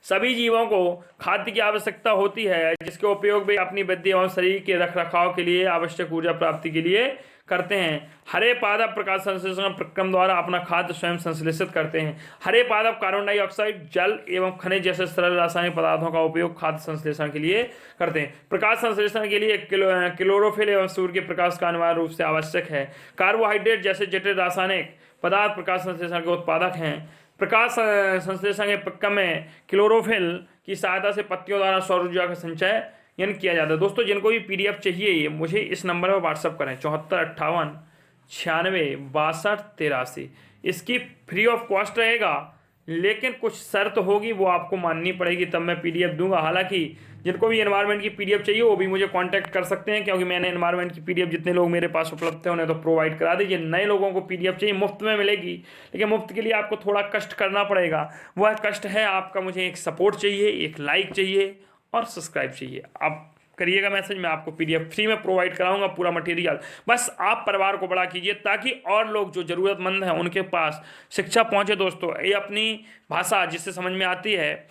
सभी जीवों को खाद्य की आवश्यकता होती है, जिसके उपयोग वे अपनी वृद्धि एवं शरीर के रखरखाव के लिए आवश्यक ऊर्जा प्राप्ति के लिए करते हैं। हरे पादप प्रकाश संश्लेषण प्रक्रम द्वारा अपना खाद्य स्वयं संश्लेषित करते हैं। हरे पादप कार्बन डाइऑक्साइड, जल एवं खनिज जैसे सरल रासायनिक पदार्थों का उपयोग खाद्य संश्लेषण के लिए करते हैं। प्रकाश संश्लेषण के लिए क्लोरोफिल एवं सूर्य के प्रकाश का अनिवार्य रूप से आवश्यक है। कार्बोहाइड्रेट जैसे जटिल रासायनिक पदार्थ प्रकाश संश्लेषण के उत्पादक हैं। प्रकाश संश्लेषण के प्रक्रम में क्लोरोफिल की सहायता से पत्तियों द्वारा सौर ऊर्जा का संचय किया जाता है। दोस्तों जिनको भी PDF चाहिए ये मुझे इस नंबर पर व्हाट्सअप करें, 7458966283। इसकी फ्री ऑफ कॉस्ट रहेगा, लेकिन कुछ शर्त होगी वो आपको माननी पड़ेगी, तब मैं PDF दूंगा। हालांकि जिनको भी एनवायरनमेंट की PDF चाहिए वो भी मुझे कांटेक्ट कर सकते हैं, क्योंकि मैंने एनवायरनमेंट की PDF जितने लोग मेरे पास उपलब्ध थे उन्हें तो प्रोवाइड करा दीजिए। नए लोगों को PDF चाहिए मुफ्त में मिलेगी, लेकिन मुफ्त के लिए आपको थोड़ा कष्ट करना पड़ेगा। वह कष्ट है आपका, मुझे एक सपोर्ट चाहिए, एक लाइक चाहिए और सब्सक्राइब चाहिए। आप करिएगा मैसेज, मैं आपको PDF फ्री में प्रोवाइड कराऊंगा पूरा मटेरियल। बस आप परिवार को बड़ा कीजिए ताकि और लोग जो ज़रूरतमंद हैं उनके पास शिक्षा पहुंचे। दोस्तों ये अपनी भाषा जिससे समझ में आती है,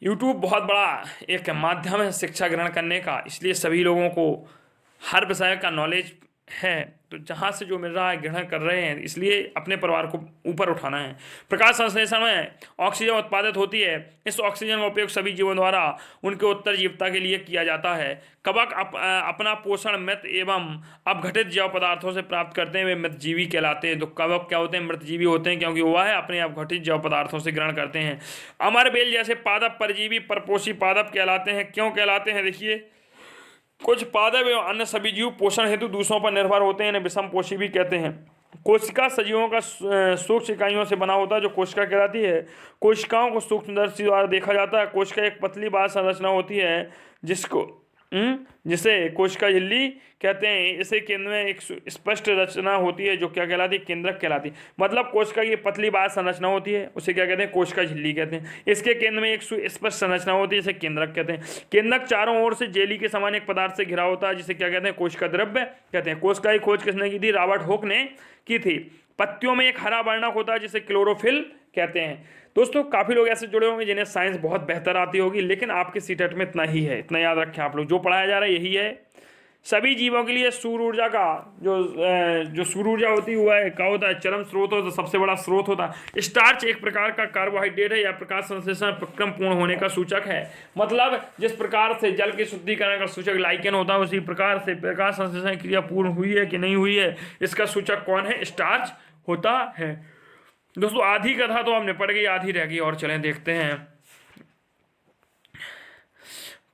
YouTube बहुत बड़ा एक माध्यम है शिक्षा ग्रहण करने का, इसलिए सभी लोगों को हर विषय का नॉलेज है, तो जहाँ से जो मिल रहा है ग्रहण कर रहे हैं, इसलिए अपने परिवार को ऊपर उठाना है। प्रकाश संश्लेषण में ऑक्सीजन उत्पादित होती है। इस ऑक्सीजन का उपयोग सभी जीवों द्वारा उनके उत्तरजीविता के लिए किया जाता है। कवक अपना पोषण मृत एवं अपघटित जैव पदार्थों से प्राप्त करते हैं, वे मृतजीवी कहलाते हैं। तो कवक क्या होते हैं? मृतजीवी होते हैं, क्योंकि वह अपने अपघटित जैव पदार्थों से ग्रहण करते हैं। अमरबेल जैसे पादप परजीवी परपोषी पादप कहलाते हैं। क्यों कहलाते हैं? देखिए, कुछ पादप एवं अन्य सभी जीव पोषण हेतु दूसरों पर निर्भर होते हैं, इन्हें विषम पोषी भी कहते हैं। कोशिका सजीवों का सूक्ष्म इकाइयों से बना होता है, जो कोशिका कहलाती है। कोशिकाओं को सूक्ष्मदर्शी द्वारा देखा जाता है। कोशिका एक पतली बाह्य संरचना होती है जिसे कोशिका झिल्ली कहते हैं। इसे केंद्र में एक स्पष्ट रचना होती है जो क्या कहलाती है? केंद्रक कहलाती है। मतलब कोशिका की पतली बाह्य संरचना होती है, उसे क्या कहते हैं? कोशिका झिल्ली कहते हैं। इसके केंद्र में एक स्पष्ट संरचना होती है, जिसे केंद्रक कहते हैं। केंद्रक चारों ओर से जेली के समान एक पदार्थ से घिरा होता है, जिसे क्या कहते हैं? कोशिका द्रव्य कहते हैं। कोशिका की खोज किसने की थी? रॉबर्ट हुक ने की थी। पत्तियों में एक हरा वर्णक होता है, जिसे क्लोरोफिल कहते हैं। दोस्तों काफ़ी लोग ऐसे जुड़े होंगे जिन्हें साइंस बहुत बेहतर आती होगी, लेकिन आपके सीटेट में इतना ही है, इतना याद रखें आप लोग, जो पढ़ाया जा रहा है यही है। सभी जीवों के लिए सूर्य ऊर्जा का जो सूर्य ऊर्जा होती है वह क्या होता है? चरम स्रोत होता है, सबसे बड़ा स्रोत होता है। स्टार्च एक प्रकार का कार्बोहाइड्रेट है या प्रकाश संश्लेषण प्रक्रम पूर्ण होने का सूचक है। मतलब जिस प्रकार से जल के शुद्धिकरण का सूचक लाइकेन होता है, उसी प्रकार से प्रकाश संश्लेषण क्रिया पूर्ण हुई है कि नहीं हुई है, इसका सूचक कौन है? स्टार्च होता है। दोस्तों आधी कथा तो अब निपट गई, आधी रह गई, और चलें देखते हैं।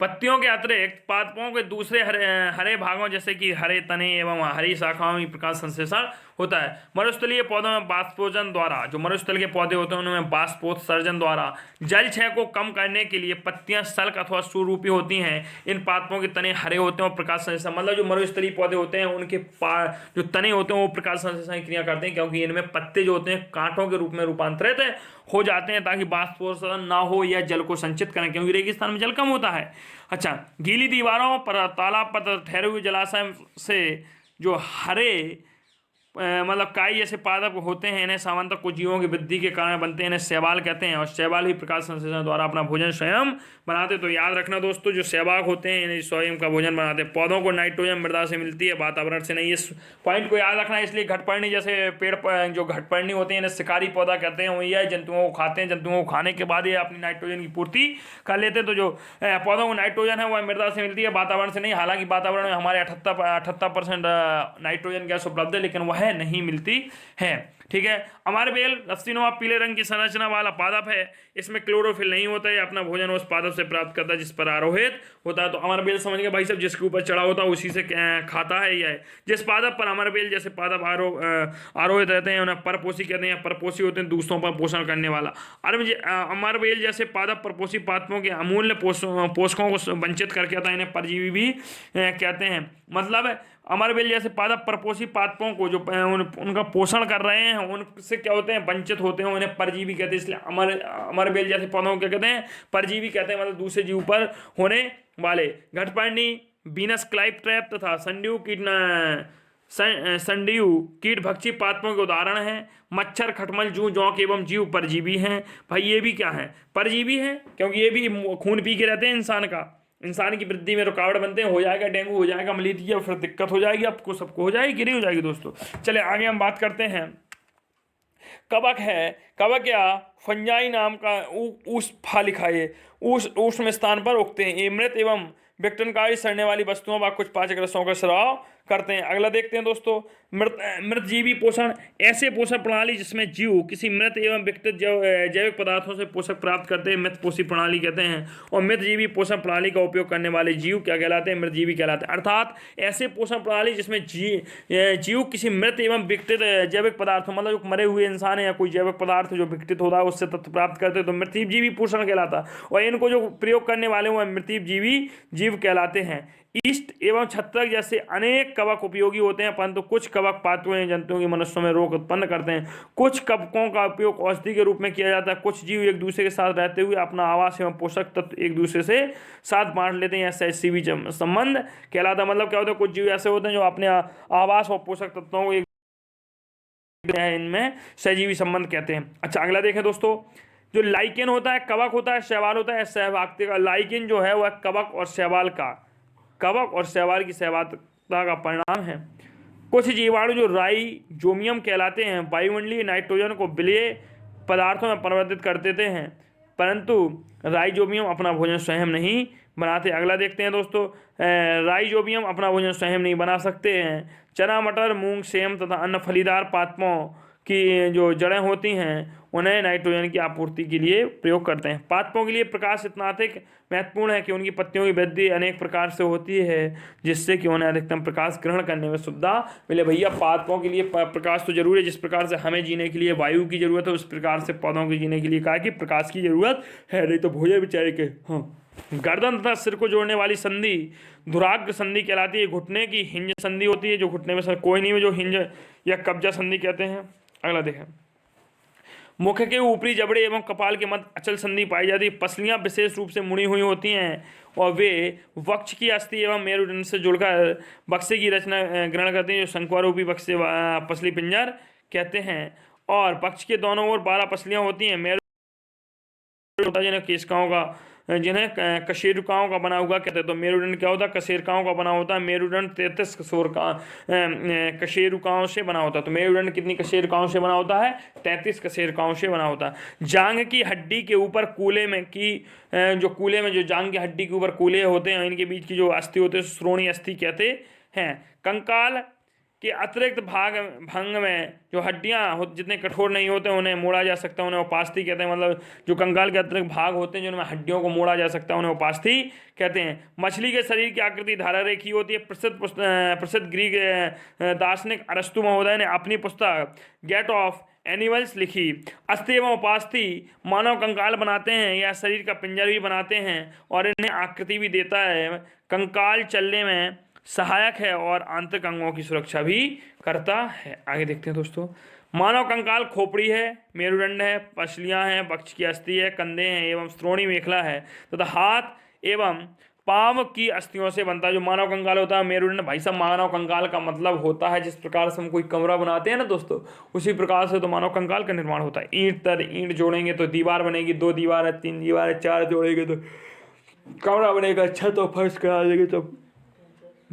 पत्तियों के अतिरिक्त पादपों के दूसरे हरे भागों जैसे कि हरे तने एवं हरी शाखाओं में प्रकाश संश्लेषण होता है। मरुस्थलीय पौधों में बाष्पोत्सर्जन द्वारा, जो मरुस्थल के पौधे होते हैं उनमें बाष्पोत्सर्जन द्वारा जल क्षय को कम करने के लिए पत्तियां सल्क अथवा सुरूपी होती हैं। इन पादपों के तने हरे होते हैं और प्रकाश संश्लेषण, मतलब जो मरुस्थलीय पौधे होते हैं उनके जो तने होते हैं वो प्रकाश संश्लेषण की क्रिया करते हैं, क्योंकि इनमें पत्ते जो होते हैं कांटों के रूप में रूपांतरित हो जाते हैं, ताकि बाष्पोत्सर्जन ना हो या जल को संचित करें, क्योंकि रेगिस्तान में जल कम होता है। अच्छा, गीली दीवारों पर, तालाब पर ठहरे हुए जलाशय से जो हरे मतलब काई जैसे पादप होते हैं, इन्हें सामान्यतः कुछ जीवों की वृद्धि के कारण बनते हैं, इन्हें शैवाल कहते हैं। और शैवाल ही प्रकाश संश्लेषण द्वारा अपना भोजन स्वयं बनाते। तो याद रखना दोस्तों, जो शैवाल होते हैं इन्हें स्वयं का भोजन बनाते हैं। पौधों को नाइट्रोजन मृदा से मिलती है, वातावरण से नहीं। इस पॉइंट को याद रखना, इसलिए घटपर्णी जैसे पेड़ जो घटपर्णी होते हैं इन्हें शिकारी पौधा कहते हैं। वही है, जंतुओं को खाते हैं, जंतुओं को खाने के बाद ये अपनी नाइट्रोजन की पूर्ति कर लेते हैं। तो जो पौधों को नाइट्रोजन है वह मृदा से मिलती है, वातावरण से नहीं। हालांकि वातावरण में हमारे 78% नाइट्रोजन गैस उपलब्ध है, लेकिन वह नहीं मिलती है। ठीक है। अमरबेल रस्सीनुमा पीले रंग की संरचना वाला पादप है। इसमें क्लोरोफिल नहीं होता है। अपना भोजन उस पादप से प्राप्त करता है जिस पर आरोहित होता है। तो अमरबेल समझ गए भाई साहब, जिसके ऊपर चढ़ा होता है उसी से खाता है यह। जिस पादप पर अमरबेल जैसे पादप आरोहित रहते हैं उन्हें परपोषी कहते हैं। परपोषी होते हैं दूसरों पर पोषण करने वाला। अमरबेल जैसे पादप परपोषी पादपों के अमूल्य पोषकों को वंचित करके आता है, इन्हें परजीवी भी कहते हैं। मतलब अमरबेल जैसे पादप परपोषी पादपों को जो उनका पोषण कर रहे हैं उनसे क्या होते हैं, वंचित होते हैं, उन्हें परजीवी कहते हैं। इसलिए अमरबेल जैसे पौधों को क्या कहते हैं, परजीवी कहते हैं। मतलब दूसरे जीव पर होने वाले। घटपर्णी, वीनस क्लाइप ट्रैप तथा संडीयू कीट भक्षी पादपों के उदाहरण हैं। मच्छर, खटमल, जूं, जौंक एवं जीव परजीवी हैं। भाई ये भी क्या है, परजीवी हैं, क्योंकि ये भी खून पी के रहते हैं इंसान की वृद्धि में रुकावट बनते हैं। हो जाएगा डेंगू, हो जाएगा मलेरिया, फिर दिक्कत हो जाएगी आपको, सबको हो जाएगी कि नहीं हो जाएगी दोस्तों। चले आगे हम बात करते हैं। कवक है, कवक या फंजाई नाम का ऊष्मालिखाए ऊष्म स्थान पर उगते हैं। ये मृत एवं विघटनकारी सड़ने वाली वस्तुओं व कुछ पाचक रसों का स्राव करते हैं। अगला देखते हैं दोस्तों, मृतजीवी पोषण। ऐसे पोषण प्रणाली जिसमें जीव किसी मृत एवं विघटित जैविक पदार्थों से पोषक प्राप्त करते हैं, मृतपोषी प्रणाली कहते हैं। और मृतजीवी पोषण प्रणाली का उपयोग करने वाले जीव क्या कहलाते हैं, मृतजीवी कहलाते हैं। अर्थात ऐसे पोषण प्रणाली जिसमें जीव किसी मृत एवं विघटित जैविक पदार्थों, मतलब जो मरे हुए इंसान है या कोई जैविक पदार्थ जो विघटित होता है उससे तत्व प्राप्त करते हैं, तो मृतजीवी पोषण कहलाता है। और इनको जो प्रयोग करने वाले वो मृतजीवी जीव कहलाते हैं। ईस्ट एवं छत्रक जैसे अनेक कवक उपयोगी होते हैं, परंतु कुछ कवक पादपों या जंतुओं की मनुष्यों में रोग उत्पन्न करते हैं। कुछ कवकों का उपयोग औषधि के रूप में किया जाता है। कुछ जीव एक दूसरे के साथ रहते हुए अपना आवास एवं पोषक तत्व एक दूसरे से साथ बांट लेते हैं। सहजीवी संबंध कहलाता है। मतलब क्या होता है, कुछ जीव ऐसे होते हैं जो अपने आवास और पोषक तत्वों को इनमें सहजीवी संबंध कहते हैं। अच्छा अगला देखें दोस्तों, जो लाइकेन होता है, कवक होता है, शैवाल होता है, सहभागिता का। लाइकेन जो है वह कवक और शैवाल की सहभागिता का परिणाम है। कुछ जीवाणु जो राइजोबियम कहलाते हैं वायुमंडलीय नाइट्रोजन को विलेय पदार्थों में परिवर्तित कर देते हैं, परंतु राइजोबियम अपना भोजन स्वयं नहीं बनाते। अगला देखते हैं दोस्तों, राइजोबियम अपना भोजन स्वयं नहीं बना सकते हैं। चना, मटर, मूंग, सेम तथा अन्य फलीदार पादपों की जो जड़ें होती हैं उन्हें नाइट्रोजन की आपूर्ति के लिए प्रयोग करते हैं। पादपों के लिए प्रकाश इतना अधिक महत्वपूर्ण है कि उनकी पत्तियों की वृद्धि अनेक प्रकार से होती है, जिससे कि उन्हें अधिकतम प्रकाश ग्रहण करने में सुविधा मिले। भैया पादपों के लिए प्रकाश तो जरूरी है। जिस प्रकार से हमें जीने के लिए वायु की जरूरत है, उस प्रकार से पौधों के जीने के लिए कहा कि प्रकाश की जरूरत है, नहीं तो भोजन बेचारे के। हाँ, गर्दन तथा सिर को जोड़ने वाली संधि धुराग्र संधि कहलाती है। घुटने की हिंज संधि होती है, जो घुटने में कोई नहीं है, जो हिंज या कब्जा संधि कहते हैं। अगला देखें, मुख के ऊपरी जबड़े एवं कपाल के मध्य अचल संधि पाई जाती है। पसलियां विशेष रूप से मुड़ी हुई होती हैं और वे वक्ष की अस्थि एवं मेरुदंड से जुड़कर बक्से की रचना ग्रहण करती हैं, जो शंकुआरूपी बक्से पसली पिंजर कहते हैं। और पक्ष के दोनों ओर 12 पसलियां होती हैं। मेरुदंड जिन्हें केशिकाओं का जिन्हें कशेरुकाओं का बना हुआ कहते हैं। तो मेरुदंड क्या होता है, कशेरुकाओं का बना होता है। मेरुदंड 33 कशेरुकाओं से बना होता है। तो मेरुदंड कितनी कशेरुकाओं से बना होता है, 33 कशेरुकाओं से बना होता है। जांग की हड्डी के ऊपर कूले में जो जांग की हड्डी के ऊपर कूले होते हैं, इनके बीच की जो अस्थि होते हैं श्रोणी अस्थि कहते हैं। कंकाल के अतिरिक्त भंग में जो हड्डियां जितने कठोर नहीं होते उन्हें मोड़ा जा सकता है, उन्हें उपास्थि कहते हैं। मतलब जो कंकाल के अतिरिक्त भाग होते हैं जिनमें हड्डियों को मोड़ा जा सकता है, उन्हें उपास्थि कहते हैं। मछली के शरीर की आकृति धारा रेखी होती है। प्रसिद्ध ग्रीक दार्शनिक अरस्तु महोदय ने अपनी पुस्तक गेट ऑफ एनिमल्स लिखी। अस्थि एवं उपास्थि मानव कंकाल बनाते हैं या शरीर का पिंजर भी बनाते हैं और इन्हें आकृति भी देता है। कंकाल चलने में सहायक है और आंतरिक अंगों की सुरक्षा भी करता है। आगे देखते हैं दोस्तों, मानव कंकाल खोपड़ी है, मेरुदंड है, पसलियां हैं, पक्ष की अस्थि है, कंधे हैं एवं श्रोणी मेखला है तथा हाथ एवं पांव की अस्थियों से बनता है। जो मानव कंकाल होता है मेरुदंड, भाई साहब मानव कंकाल का मतलब होता है जिस प्रकार से हम कोई कमरा बनाते हैं ना दोस्तों, उसी प्रकार से तो मानव कंकाल का निर्माण होता है। ईंट तर ईंट जोड़ेंगे तो दीवार बनेगी, 2 दीवार है, 3 दीवार है, 4 जोड़ेंगे तो कमरा बनेगा, छत और फर्श करा देंगे तो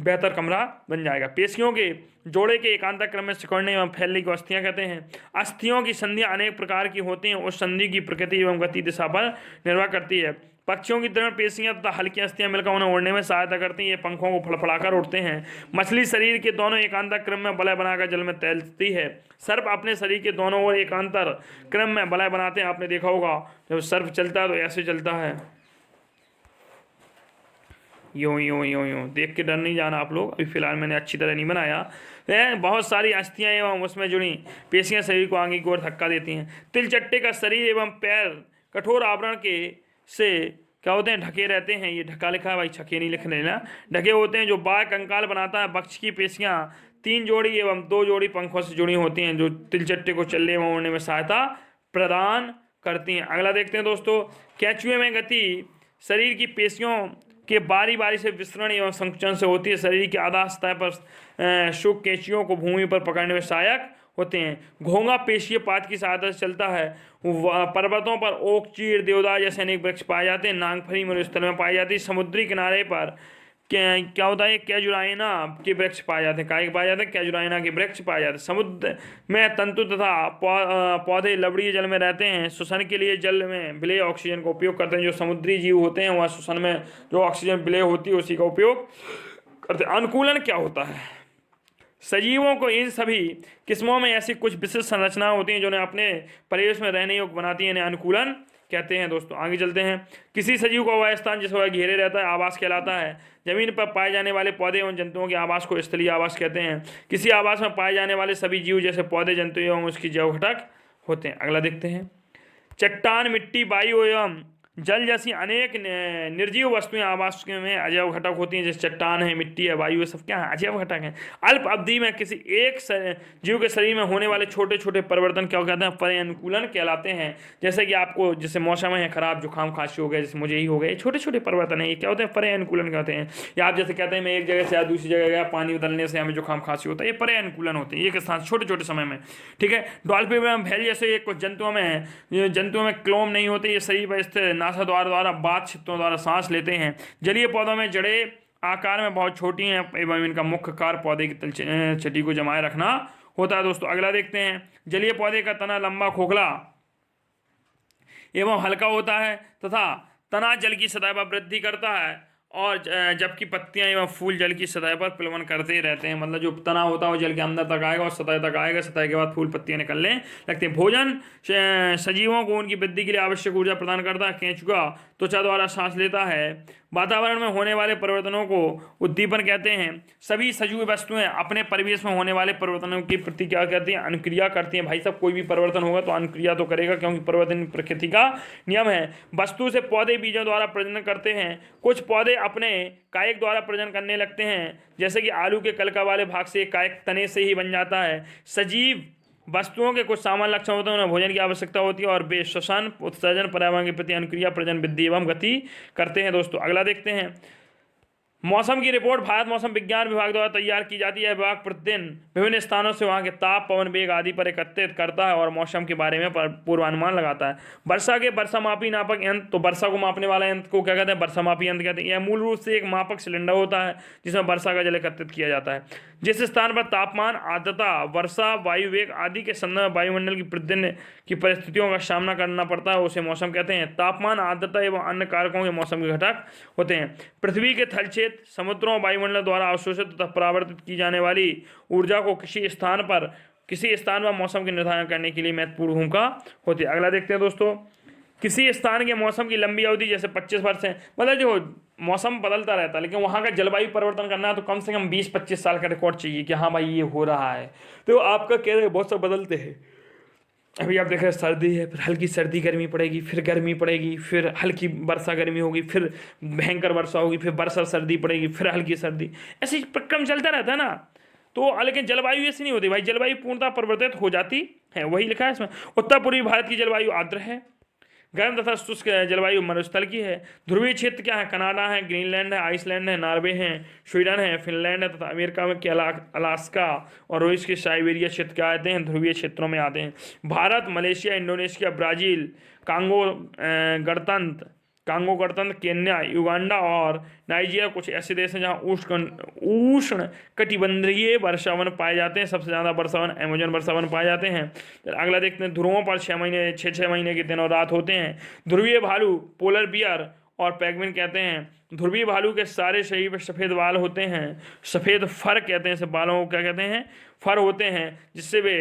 बेहतर कमरा बन जाएगा। पेशियों के जोड़े के एकांतर क्रम में सिकुड़ने एवं फैलने को अस्थियां कहते हैं। अस्थियों की संधियां अनेक प्रकार की होती हैं, उस संधि की प्रकृति एवं गति दिशा पर निर्भर करती है। पक्षियों की दृढ़ पेशियां तथा हल्की अस्थियां मिलकर उन्हें उड़ने में सहायता करती हैं। ये पंखों को फड़फड़ाकर उड़ते हैं। मछली शरीर के दोनों एकांतर क्रम में वलय बनाकर जल में तैरती है। सर्प अपने शरीर के दोनों ओर एकांतर क्रम में वलय बनाते हैं। आपने देखा होगा जब सर्प चलता है तो ऐसे चलता है, यूं यूं यूं यूं। देख के डर नहीं जाना आप लोग, अभी फिलहाल मैंने अच्छी तरह नहीं बनाया। बहुत सारी अस्थियां एवं उसमें जुड़ी पेशियां शरीर को आगे की ओर धक्का देती हैं। तिलचट्टे का शरीर एवं पैर कठोर आवरण के से क्या होते हैं, ढके रहते हैं। ये ढका लिखा है भाई, छके नहीं लिखने ना, ढके होते हैं। जो बाह्य कंकाल बनाता है। बक्ष की पेशियां 3 जोड़ी एवं 2 जोड़ी पंखों से जुड़ी होती हैं, जो तिलचट्टे को चलने एवं उड़ने में सहायता प्रदान करती हैं। अगला देखते हैं दोस्तों, केंचुए में गति शरीर की पेशियों के बारी बारी से विस्तरण एवं संकुचन से होती है। शरीर की आधा सतह पर शुक केंचुओं को भूमि पर पकड़ने में सहायक होते हैं। घोंगा पेशीय पात की सहायता से चलता है। पर्वतों पर ओक, चीड़, देवदार जैसे अनेक वृक्ष पाए जाते हैं। नागफनी मरुस्थल में पाई जाती है। समुद्री किनारे पर क्या होता है, कैजुराइना के वृक्ष पाए जाते हैं। काय पाए जाते हैं, कैजुराइना के वृक्ष पाए जाते हैं। समुद्र में तंतु तथा पौधे लवणीय जल में रहते हैं। श्वसन के लिए जल में विलेय ऑक्सीजन का उपयोग करते हैं। जो समुद्री जीव होते हैं वह श्वसन में जो ऑक्सीजन विलेय होती है उसी का उपयोग करते हैं। अनुकूलन क्या होता है, सजीवों को इन सभी किस्मों में ऐसी कुछ विशिष्ट संरचनाएं होती हैं जो उन्हें अपने परिवेश में रहने योग्य बनाती हैं, इन्हें अनुकूलन कहते हैं। दोस्तों आगे चलते हैं। किसी सजीव का वह स्थान जिस वह घेरे रहता है आवास कहलाता है। जमीन पर पाए जाने वाले पौधे एवं जंतुओं के आवास को स्थलीय आवास कहते हैं। किसी आवास में पाए जाने वाले सभी जीव जैसे पौधे, जंतु एवं उसकी जैव घटक होते हैं। अगला देखते हैं। चट्टान, मिट्टी, वायु एवं जल जैसी अनेक निर्जीव वस्तुएं आवास में अजैव घटक होती हैं। जैसे चट्टान है, मिट्टी है, वायु है, सब क्या है, अजैव घटक हैं। अल्प अवधि में किसी एक जीव के शरीर में होने वाले छोटे छोटे परिवर्तन क्या कहते हैं, पर्यानुकूलन कहलाते हैं। जैसे कि आपको जैसे मौसम है खराब, जुकाम खांसी हो गया, जैसे मुझे ही हो गया, छोटे छोटे परिवर्तन है, ये क्या होते हैं, पर्यानुकूलन कहते हैं। या आप जैसे कहते हैं मैं एक जगह से दूसरी जगह गया, पानी बदलने से हमें जुकाम खांसी होता है, ये पर्यानुकूलन होते हैं, एक स्थान छोटे छोटे समय में। ठीक है। डॉल्फिन में भैल जैसे कुछ जंतुओं में क्लोम नहीं होते, ये शरीर पर स्थित नासा द्वारा बात छिद्रों द्वारा सांस लेते हैं। जलीय पौधों में जड़ें आकार में बहुत छोटी हैं एवं इनका मुख्य कार्य पौधे की तलछटी को जमाए रखना होता है। दोस्तों अगला देखते हैं। जलीय पौधे का तना लंबा, खोखला एवं हल्का होता है तथा तना जल की सतह पर वृद्धि करता है, और जबकि पत्तियां एवं फूल जल की सतह पर प्लवन करते ही रहते हैं। मतलब जो तना होता है वो जल के अंदर तक आएगा और सतह तक आएगा, सतह के बाद फूल पत्तियां निकलने लगते हैं। भोजन सजीवों को उनकी वृद्धि के लिए आवश्यक ऊर्जा प्रदान करता है। केंचुआ त्वचा द्वारा सांस लेता है। वातावरण में होने वाले परिवर्तनों को उद्दीपन कहते हैं। सभी सजीव वस्तुएं अपने परिवेश में होने वाले परिवर्तनों की प्रति क्या कहती हैं, अनुक्रिया करती हैं। भाई साहब कोई भी परिवर्तन होगा तो अनुक्रिया तो करेगा, क्योंकि परिवर्तन प्रकृति का नियम है। वस्तु से पौधे बीजों द्वारा प्रजनन करते हैं। कुछ पौधे अपने कायक द्वारा प्रजनन करने लगते हैं, जैसे कि आलू के कलका वाले भाग से कायक तने से ही बन जाता है। सजीव वस्तुओं के कुछ सामान्य लक्षण होते हैं, उन्हें भोजन की आवश्यकता होती है और वे श्वसन, उत्सर्जन, पर्यावरण के प्रति अनुक्रिया, प्रजनन, वृद्धि एवं गति करते हैं। दोस्तों अगला देखते हैं। मौसम की रिपोर्ट भारत मौसम विज्ञान विभाग द्वारा तैयार की जाती है। विभाग प्रतिदिन विभिन्न स्थानों से वहां के ताप, पवन वेग आदि पर एकत्रित करता है और मौसम के बारे में पूर्वानुमान लगाता है। वर्षा के वर्षामापी नापक यंत्र, तो वर्षा को मापने वाला यंत्र को क्या कहते हैं, वर्षामापी यंत्र कहते हैं। यह मूल रूप से एक मापक सिलेंडर होता है जिसमें वर्षा का जल एकत्रित किया जाता है। जिस स्थान पर तापमान, आर्द्रता, वर्षा, वायु वेग आदि के संदर्भ में वायुमंडल की प्रतिदिन की परिस्थितियों का सामना करना पड़ता है उसे मौसम कहते हैं। तापमान, आर्द्रता एवं अन्य कारकों के मौसम के घटक होते हैं। पृथ्वी के थल क्षेत्र, समुद्रों, वायुमंडल द्वारा अवशोषित तथा परावर्तित की जाने वाली ऊर्जा को किसी स्थान पर मौसम के निर्धारण करने के लिए महत्वपूर्ण भूमिका होती है। अगला देखते हैं दोस्तों। किसी स्थान के मौसम की लंबी अवधि जैसे 25 वर्ष है, मतलब जो मौसम बदलता रहता है, लेकिन वहाँ का जलवायु परिवर्तन करना है तो कम से कम 20-25 साल का रिकॉर्ड चाहिए कि हाँ भाई ये हो रहा है। तो आपका कह रहे बहुत सब बदलते हैं। अभी आप देख रहे हैं सर्दी है, फिर हल्की सर्दी गर्मी पड़ेगी, फिर गर्मी पड़ेगी, फिर हल्की वर्षा गर्मी होगी, फिर भयंकर वर्षा होगी, फिर वर्षा सर्दी पड़ेगी, फिर हल्की सर्दी, ऐसे क्रम चलता रहता है ना। तो लेकिन जलवायु ऐसी नहीं होती भाई, जलवायु पूर्णतः परिवर्तित हो जाती है। वही लिखा है इसमें। उत्तर पूर्वी भारत की जलवायु आर्द्र है, गर्म तथा शुष्क जलवायु मरुस्थल की है। ध्रुवीय क्षेत्र क्या है, कनाडा है, ग्रीनलैंड है, आइसलैंड है, नॉर्वे है, स्वीडन है, फिनलैंड है तथा अमेरिका में के अलास्का और रूस के साइबेरिया क्षेत्र क्या आते हैं, ध्रुवीय क्षेत्रों में आते हैं। Bharat, Malaysia, Indonesia, Brazil, Congo गणतंत्र, केन्या, युगांडा और नाइजीरिया कुछ ऐसे देश हैं जहाँ उष्ण कटिबंधीय वर्षावन पाए जाते हैं। सबसे ज़्यादा वर्षावन अमेजन वर्षावन पाए जाते हैं। अगला देखते हैं। ध्रुवों पर 6 महीने के दिन और रात होते हैं। ध्रुवीय भालू, पोलर बियर और पेंगुइन कहते हैं। ध्रुवीय भालू के सारे शरीर पर सफ़ेद बाल होते हैं, सफ़ेद फर कहते हैं इसे, बालों को क्या कहते हैं, फर होते हैं, जिससे वे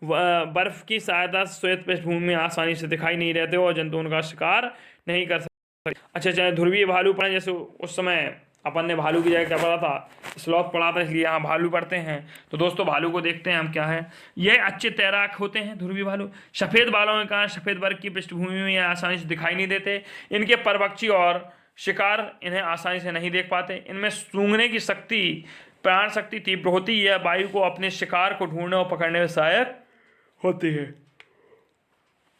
बर्फ की सहायता से श्वेत पृष्ठभूमि में आसानी से दिखाई नहीं रहते और जंतु उनका शिकार नहीं कर सकते। अच्छा, चाहे ध्रुवीय भालू पढ़े, जैसे उस समय अपन ने भालू की जगह क्या पढ़ा था, स्लॉथ पढ़ा था, इसलिए यहाँ भालू पढ़ते हैं। तो दोस्तों भालू को देखते हैं हम क्या है। यह अच्छे तैराक होते हैं ध्रुवीय भालू। सफ़ेद बालों के कारण सफ़ेद बर्फ की पृष्ठभूमि में आसानी से दिखाई नहीं देते। इनके परपक्षी और शिकार इन्हें आसानी से नहीं देख पाते। इनमें सूंघने की शक्ति, प्राण शक्ति तीव्र होती है। यह वायु को अपने शिकार को ढूंढने और पकड़ने में सहायक होती है।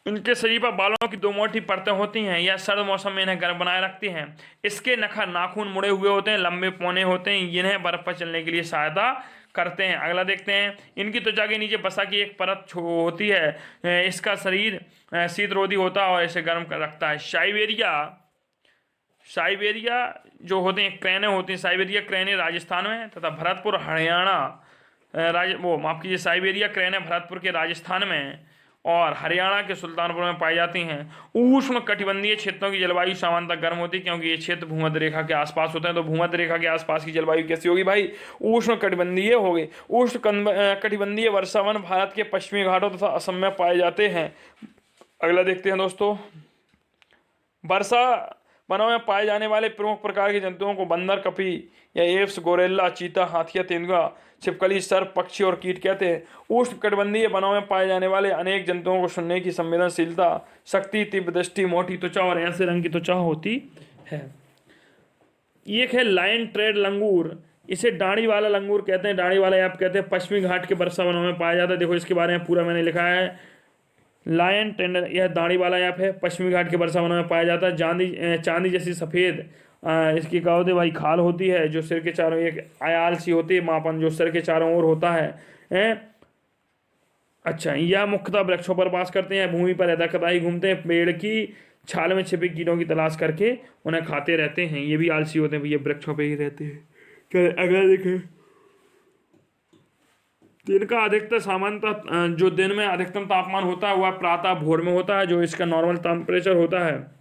इनके शरीर पर बालों की 2 मोटी परतें होती हैं। यह सर्द मौसम में इन्हें गर्म बनाए रखती हैं। इसके नखर नाखून मुड़े हुए होते हैं, लंबे पौने होते हैं, जिन्हें बर्फ पर चलने के लिए सहायता करते हैं। अगला देखते हैं। इनकी त्वचा के नीचे वसा की एक परत होती है। इसका शरीर शीतरोधी होता है और इसे गर्म रखता है। साइबेरिया जो होते हैं क्रेने होती हैं। साइबेरिया क्रेने राजस्थान में तथा भरतपुर हरियाणा, माफ कीजिए, साइबेरिया क्रेने भरतपुर के राजस्थान में और हरियाणा के सुल्तानपुर में पाई जाती हैं। उष्ण कटिबंधीय क्षेत्रों की जलवायु सामान्यतः गर्म होती है, क्योंकि ये क्षेत्र भूमध्य रेखा के आसपास होते हैं। तो भूमध्य रेखा के आसपास की जलवायु कैसी होगी भाई, उष्ण कटिबंधीय होगी। उष्ण कटिबंधीय वर्षावन भारत के पश्चिमी घाटों तथा असम में पाए जाते हैं। अगला देखते हैं दोस्तों। वर्षा वनों में पाए जाने वाले प्रमुख प्रकार के जंतुओं को बंदर, कपी या एप्स, गोरेला, चीता, हाथिया, तेंदुआ, छिपकली, सर्प, पक्षी और कीट कहते हैं। उष्ण कटिबंधीय वनों में पाए जाने वाले अनेक जंतुओं को सुनने की संवेदनशीलता, शक्ति, तीव्र दृष्टि, मोटी त्वचा और ऐसे रंग की त्वचा होती है। एक है लायन ट्रेड लंगूर। इसे डाढ़ी वाला लंगूर कहते हैं। डाढ़ी वाला आप कहते हैं, पश्चिमी घाट के वर्षा वनों में पाया जाता है। देखो इसके बारे में पूरा मैंने लिखा है। लायन टेंडर, यह दाढ़ी वाला ऐप है, पश्चिमी घाट के वर्षा वनों में पाया जाता है। चांदी जैसी सफ़ेद इसकी क्या होती है भाई, खाल होती है, जो सिर के चारों, एक आयाल सी होती है, मापन जो सिर के चारों ओर होता है। अच्छा, यह मुख्यतः वृक्षों पर वास करते हैं, भूमि पर रहता ही घूमते हैं, पेड़ की छाल में छिपे कीटों की तलाश करके उन्हें खाते रहते हैं। ये भी आलसी होते हैं, ये वृक्षों पर ही रहते हैं। अगला देखें। दिन का अधिकतर सामान्यतः जो दिन में अधिकतम तापमान होता है वह प्रातः भोर में होता है। जो इसका नॉर्मल टेम्परेचर होता है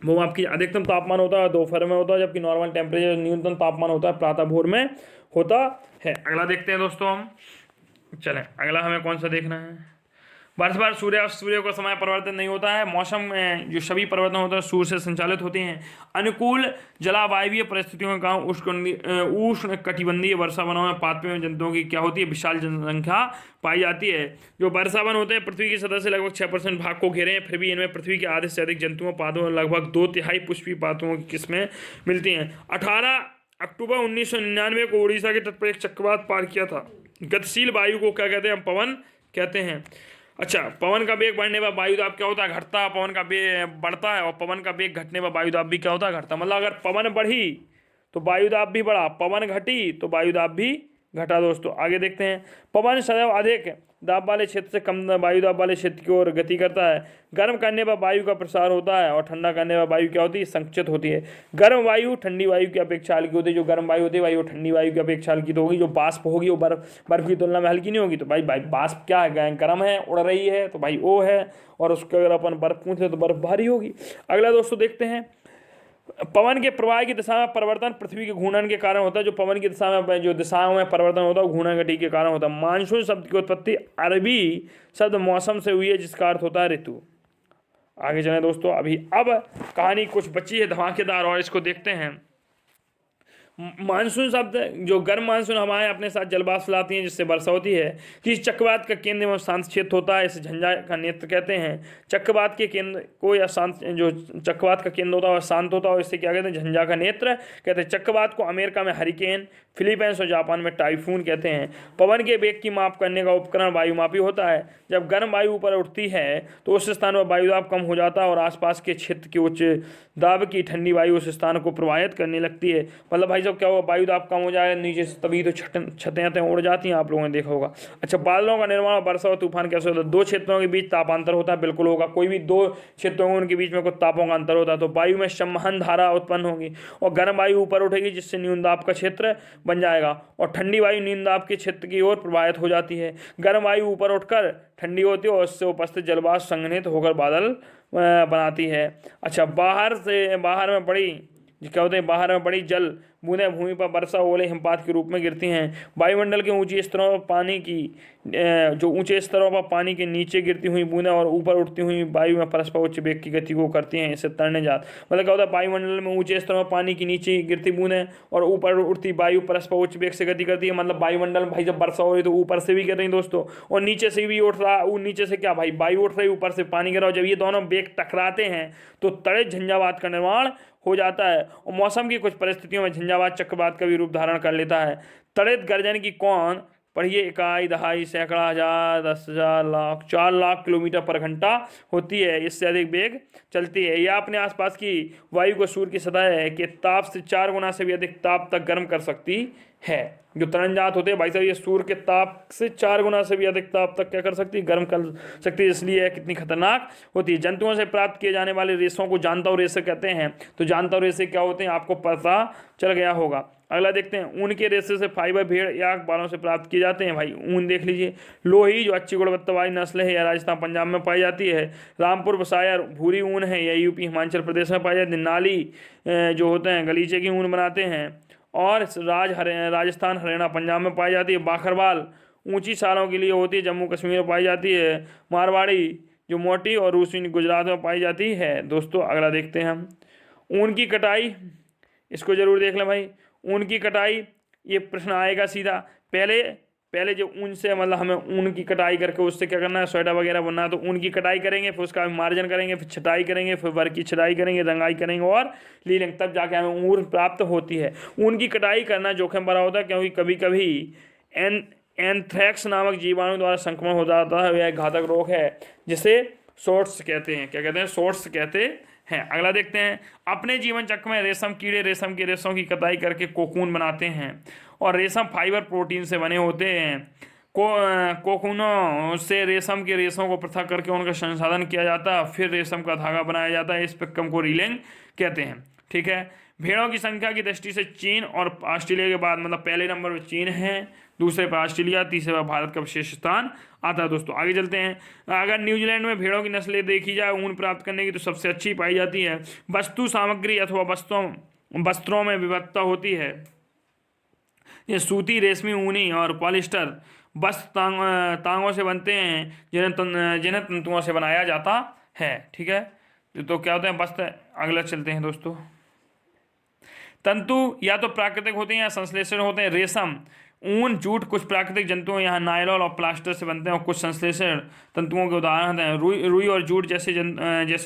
वो आपकी अधिकतम तापमान होता है दोपहर में होता है, जबकि नॉर्मल टेम्परेचर न्यूनतम तापमान होता है प्रातः भोर में होता है। अगला देखते हैं दोस्तों हम। चलें, अगला हमें कौन सा देखना है। वर्ष भर सूर्य का समय परिवर्तन नहीं होता है। मौसम में जो सभी परिवर्तन होते हैं सूर्य से संचालित होते हैं। अनुकूल जलवायु परिस्थितियों के कारण उष्ण कटिबंधीय वर्षा वनों में पादपों जंतुओं की क्या होती है, विशाल जनसंख्या पाई जाती है। जो वर्षा वन होते हैं पृथ्वी की सतह से लगभग 6% भाग को घेरे हैं, फिर भी इनमें पृथ्वी के आधे से अधिक जंतुओं, पादपों, लगभग 2/3 पुष्पीय पादपों की किस्में मिलती हैं। 18 अक्टूबर 1999 को उड़ीसा के तट पर एक चक्रवात पार किया था। गतिशील वायु को क्या कहते हैं, पवन कहते हैं। अच्छा, पवन का वेग बढ़ने पर वायुदाब क्या होता है, घटता है। पवन का वेग बढ़ता है और पवन का वेग घटने पर वायुदाब भी क्या होता है, घटता। मतलब अगर पवन बढ़ी तो वायुदाब भी बढ़ा, पवन घटी तो वायुदाब भी घटा। दोस्तों आगे देखते हैं। पवन सदैव अधिक दाब वाले क्षेत्र से कम वायुदाब वाले क्षेत्र की ओर गति करता है। गर्म करने पर वायु का प्रसार होता है और ठंडा करने पर वायु क्या होती है, संकुचित होती है। गर्म वायु ठंडी वायु की अपेक्षा हल्की होती है। जो गर्म वायु होती है वो ठंडी वायु की अपेक्षा हल्की तो होगी। जो बाष्प होगी वो बर्फ की तुलना में हल्की नहीं होगी। तो भाई बाष्प क्या है, गर्म है, उड़ रही है, तो भाई वो है। और उसके अगर अपन बर्फ पूछ ले तो बर्फ भारी होगी। अगला दोस्तों देखते हैं। पवन के प्रवाह की दिशा में परिवर्तन पृथ्वी के घूर्णन के कारण होता है। जो पवन की दिशा में जो दिशाओं में परिवर्तन होता है वो घूर्णन गति के कारण होता है। मानसून शब्द की उत्पत्ति अरबी शब्द मौसम से हुई है, जिसका अर्थ होता है ऋतु। आगे चलें दोस्तों। अब कहानी कुछ बची है धमाकेदार, और इसको देखते हैं। मानसून शब्द, जो गर्म मानसून हवाएं अपने साथ जलवाष्प लाती हैं जिससे वर्षा होती है। कि चक्रवात का केंद्र एवं शांत क्षेत्र होता है, इसे झंझा का नेत्र कहते हैं। चक्रवात के केंद्र को या शांत, जो चक्रवात का केंद्र होता है वह शांत होता है और इसे क्या कहते हैं, झंझा का नेत्र कहते हैं। चक्रवात को अमेरिका में हरिकेन, फिलीपींस और जापान में टाइफून कहते हैं। पवन के वेग की माप करने का उपकरण वायुमापी होता है। जब गर्म वायु ऊपर उठती है तो उस स्थान पर वायुदाब कम हो जाता है और आसपास के क्षेत्र की उच्च दाब की ठंडी वायु उस स्थान को प्रभावित करने लगती है। मतलब भाई साहब क्या होगा, वायुदाब कम हो जाए नीचे से, तभी तो छतें उड़ जाती हैं, आप लोगों ने देखा होगा। अच्छा, बादलों का निर्माण, वर्षा और तूफान कैसे होता है। 2 क्षेत्रों के बीच तापांतर होता है, बिल्कुल होगा। कोई भी 2 क्षेत्रों उनके बीच में कुछ तापों का अंतर होता है तो वायु में संवहन धारा उत्पन्न होगी और गर्म वायु ऊपर उठेगी जिससे न्यून दाब का क्षेत्र बन जाएगा और ठंडी वायु न्यून दाब के क्षेत्र की ओर प्रवाहित हो जाती है। गर्म वायु ऊपर उठकर ठंडी होती है और उससे उपस्थित जलवाष्प संघनित होकर बादल बनाती है। अच्छा, बाहर में बड़ी क्या होते हैं, बाहर में बड़ी जल बूंदें भूमि पर वर्षा ओले हिमपात के रूप में गिरती हैं। वायुमंडल के ऊंची स्तरों पर पानी की जो ऊंचे स्तरों पर पानी के नीचे गिरती हुई बूंदें और ऊपर उठती हुई वायु में परस्पर उच्च वेग की गति को करती हैं, इसे तरने जात। मतलब क्या होता है, वायुमंडल में ऊंचे स्तरों पर पानी की नीचे गिरती बूंदें और ऊपर उठती वायु परस्पर उच्च वेग से गति करती है। मतलब वायुमंडल में भाई जब वर्षा हो रही तो ऊपर से भी गिर रही दोस्तों, और नीचे से भी उठ रहा, नीचे से क्या भाई वायु उठ रही, ऊपर से पानी गिर रहा। जब ये दोनों वेग टकराते हैं तो तड़ित झंझावात का निर्माण हो जाता है। और मौसम की कुछ परिस्थितियों में झंझावात चक्रवात का भी रूप धारण कर लेता है। तड़ित गर्जन की कौन पढ़िए इकाई, दहाई, सैकड़ा, हजार, 10,000, लाख, 4 लाख किलोमीटर पर घंटा होती है। इससे अधिक वेग चलती है। यह अपने आसपास की वायु को सूर्य की सतह के ताप से 4 गुना से भी अधिक ताप तक गर्म कर सकती है। जो तरणजात होते हैं भाई साहब, ये सूर्य के ताप से 4 गुना से भी अधिक ताप तक क्या कर सकती है, गर्म कर सकती है। इसलिए यह कितनी खतरनाक होती है। जंतुओं से प्राप्त किए जाने वाले रेशों को जानता रेशे कहते हैं। तो जानता रेशे क्या होते हैं आपको पता चल गया होगा। अगला देखते हैं, ऊन के रेशे से फाइबर भेड़ या बालों से प्राप्त किए जाते हैं। भाई ऊन देख लीजिए। लोही जो अच्छी गुणवत्ता वाली नस्ल है, यह राजस्थान पंजाब में पाई जाती है। रामपुर बसायर भूरी ऊन है, यह यूपी हिमाचल प्रदेश में पाई जाती है। नाली जो होते हैं गलीचे की ऊन बनाते हैं, और राजस्थान हरियाणा पंजाब में पाई जाती है। बाखरवाल ऊंची सालों के लिए होती है, जम्मू कश्मीर में पाई जाती है। मारवाड़ी जो मोटी और रूसी गुजरात में पाई जाती है। दोस्तों अगला देखते हैं हम, ऊन की कटाई, इसको जरूर देख लें भाई। ऊन की कटाई, ये प्रश्न आएगा सीधा। पहले जो ऊन से मतलब हमें ऊन की कटाई करके उससे क्या करना है, स्वेटर वगैरह बनना है, तो ऊन की कटाई करेंगे, फिर उसका मार्जन करेंगे, फिर छटाई करेंगे, फिर वर्क की छटाई करेंगे, रंगाई करेंगे और लीलिंग, तब जाके हमें ऊन प्राप्त होती है। ऊन की कटाई करना जोखिम भरा होता है, क्योंकि कभी कभी एंथ्रेक्स नामक जीवाणु द्वारा संक्रमण हो जाता है। यह एक घातक रोग है जिसे सोर्ट्स कहते हैं। क्या कहते हैं, सोर्ट्स कहते हैं। अगला देखते हैं, अपने जीवन चक्र में रेशम कीड़े रेशम के रेशों की कटाई करके कोकून बनाते हैं, और रेशम फाइबर प्रोटीन से बने होते हैं। कोकूनों से रेशम के रेशों को पृथक करके उनका संसाधन किया जाता है, फिर रेशम का धागा बनाया जाता है। इस प्रक्रिया को रीलिंग कहते हैं। ठीक है। भेड़ों की संख्या की दृष्टि से चीन और ऑस्ट्रेलिया के बाद मतलब पहले नंबर पर चीन है, दूसरे पर ऑस्ट्रेलिया, तीसरे पर भारत का विशेष स्थान आता है। दोस्तों आगे चलते हैं। अगर न्यूजीलैंड में भेड़ों की नस्लें देखी जाए ऊन प्राप्त करने की, तो सबसे अच्छी पाई जाती है। वस्तु सामग्री अथवा वस्त्रों में विविधता होती है। ये सूती, रेशमी, ऊनी और पॉलिस्टर वस्त्र तांगों से बनते हैं, जिन्हें तंतुओं से बनाया जाता है। ठीक है। तो क्या होते हैं वस्त्र। अगला चलते हैं दोस्तों। तंतु या तो प्राकृतिक होते हैं या संश्लेषण होते हैं। रेशम, ऊन, जूट कुछ प्राकृतिक जंतुओं यहाँ नायलॉन और प्लास्टर से बनते हैं, और कुछ संश्लेषण तंतुओं के उदाहरण हैं। रुई और जूट जैसे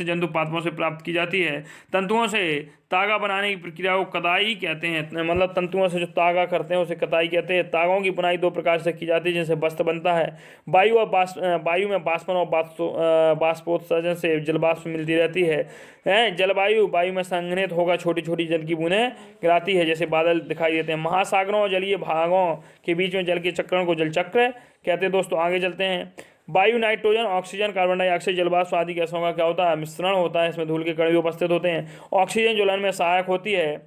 जंतु पादपों से प्राप्त की जाती है। तंतुओं से तागा बनाने की प्रक्रिया को कताई कहते हैं। मतलब तंतुओं से जो तागा करते हैं उसे कताई कहते हैं। तागों की बुनाई 2 प्रकार से की जाती है, जिनसे वस्त्र बनता है। वायु में बाष्पन और बाष्पोत्सर्जन से जलवाष्प मिलती रहती है। जलवायु वायु में संघनित होकर छोटी छोटी जल की बूंदें गिराती है, जैसे बादल दिखाई देते हैं। महासागरों और जलीय भागों के बीच में जल के चक्रण को जल चक्र कहते हैं। दोस्तों आगे चलते हैं। वायु नाइट्रोजन, ऑक्सीजन, कार्बन डाइऑक्साइड, जलवाष्प आदि गैसों का क्या होता है, मिश्रण होता है। इसमें धूल के कण भी उपस्थित होते हैं। ऑक्सीजन ज्वलन में सहायक होती है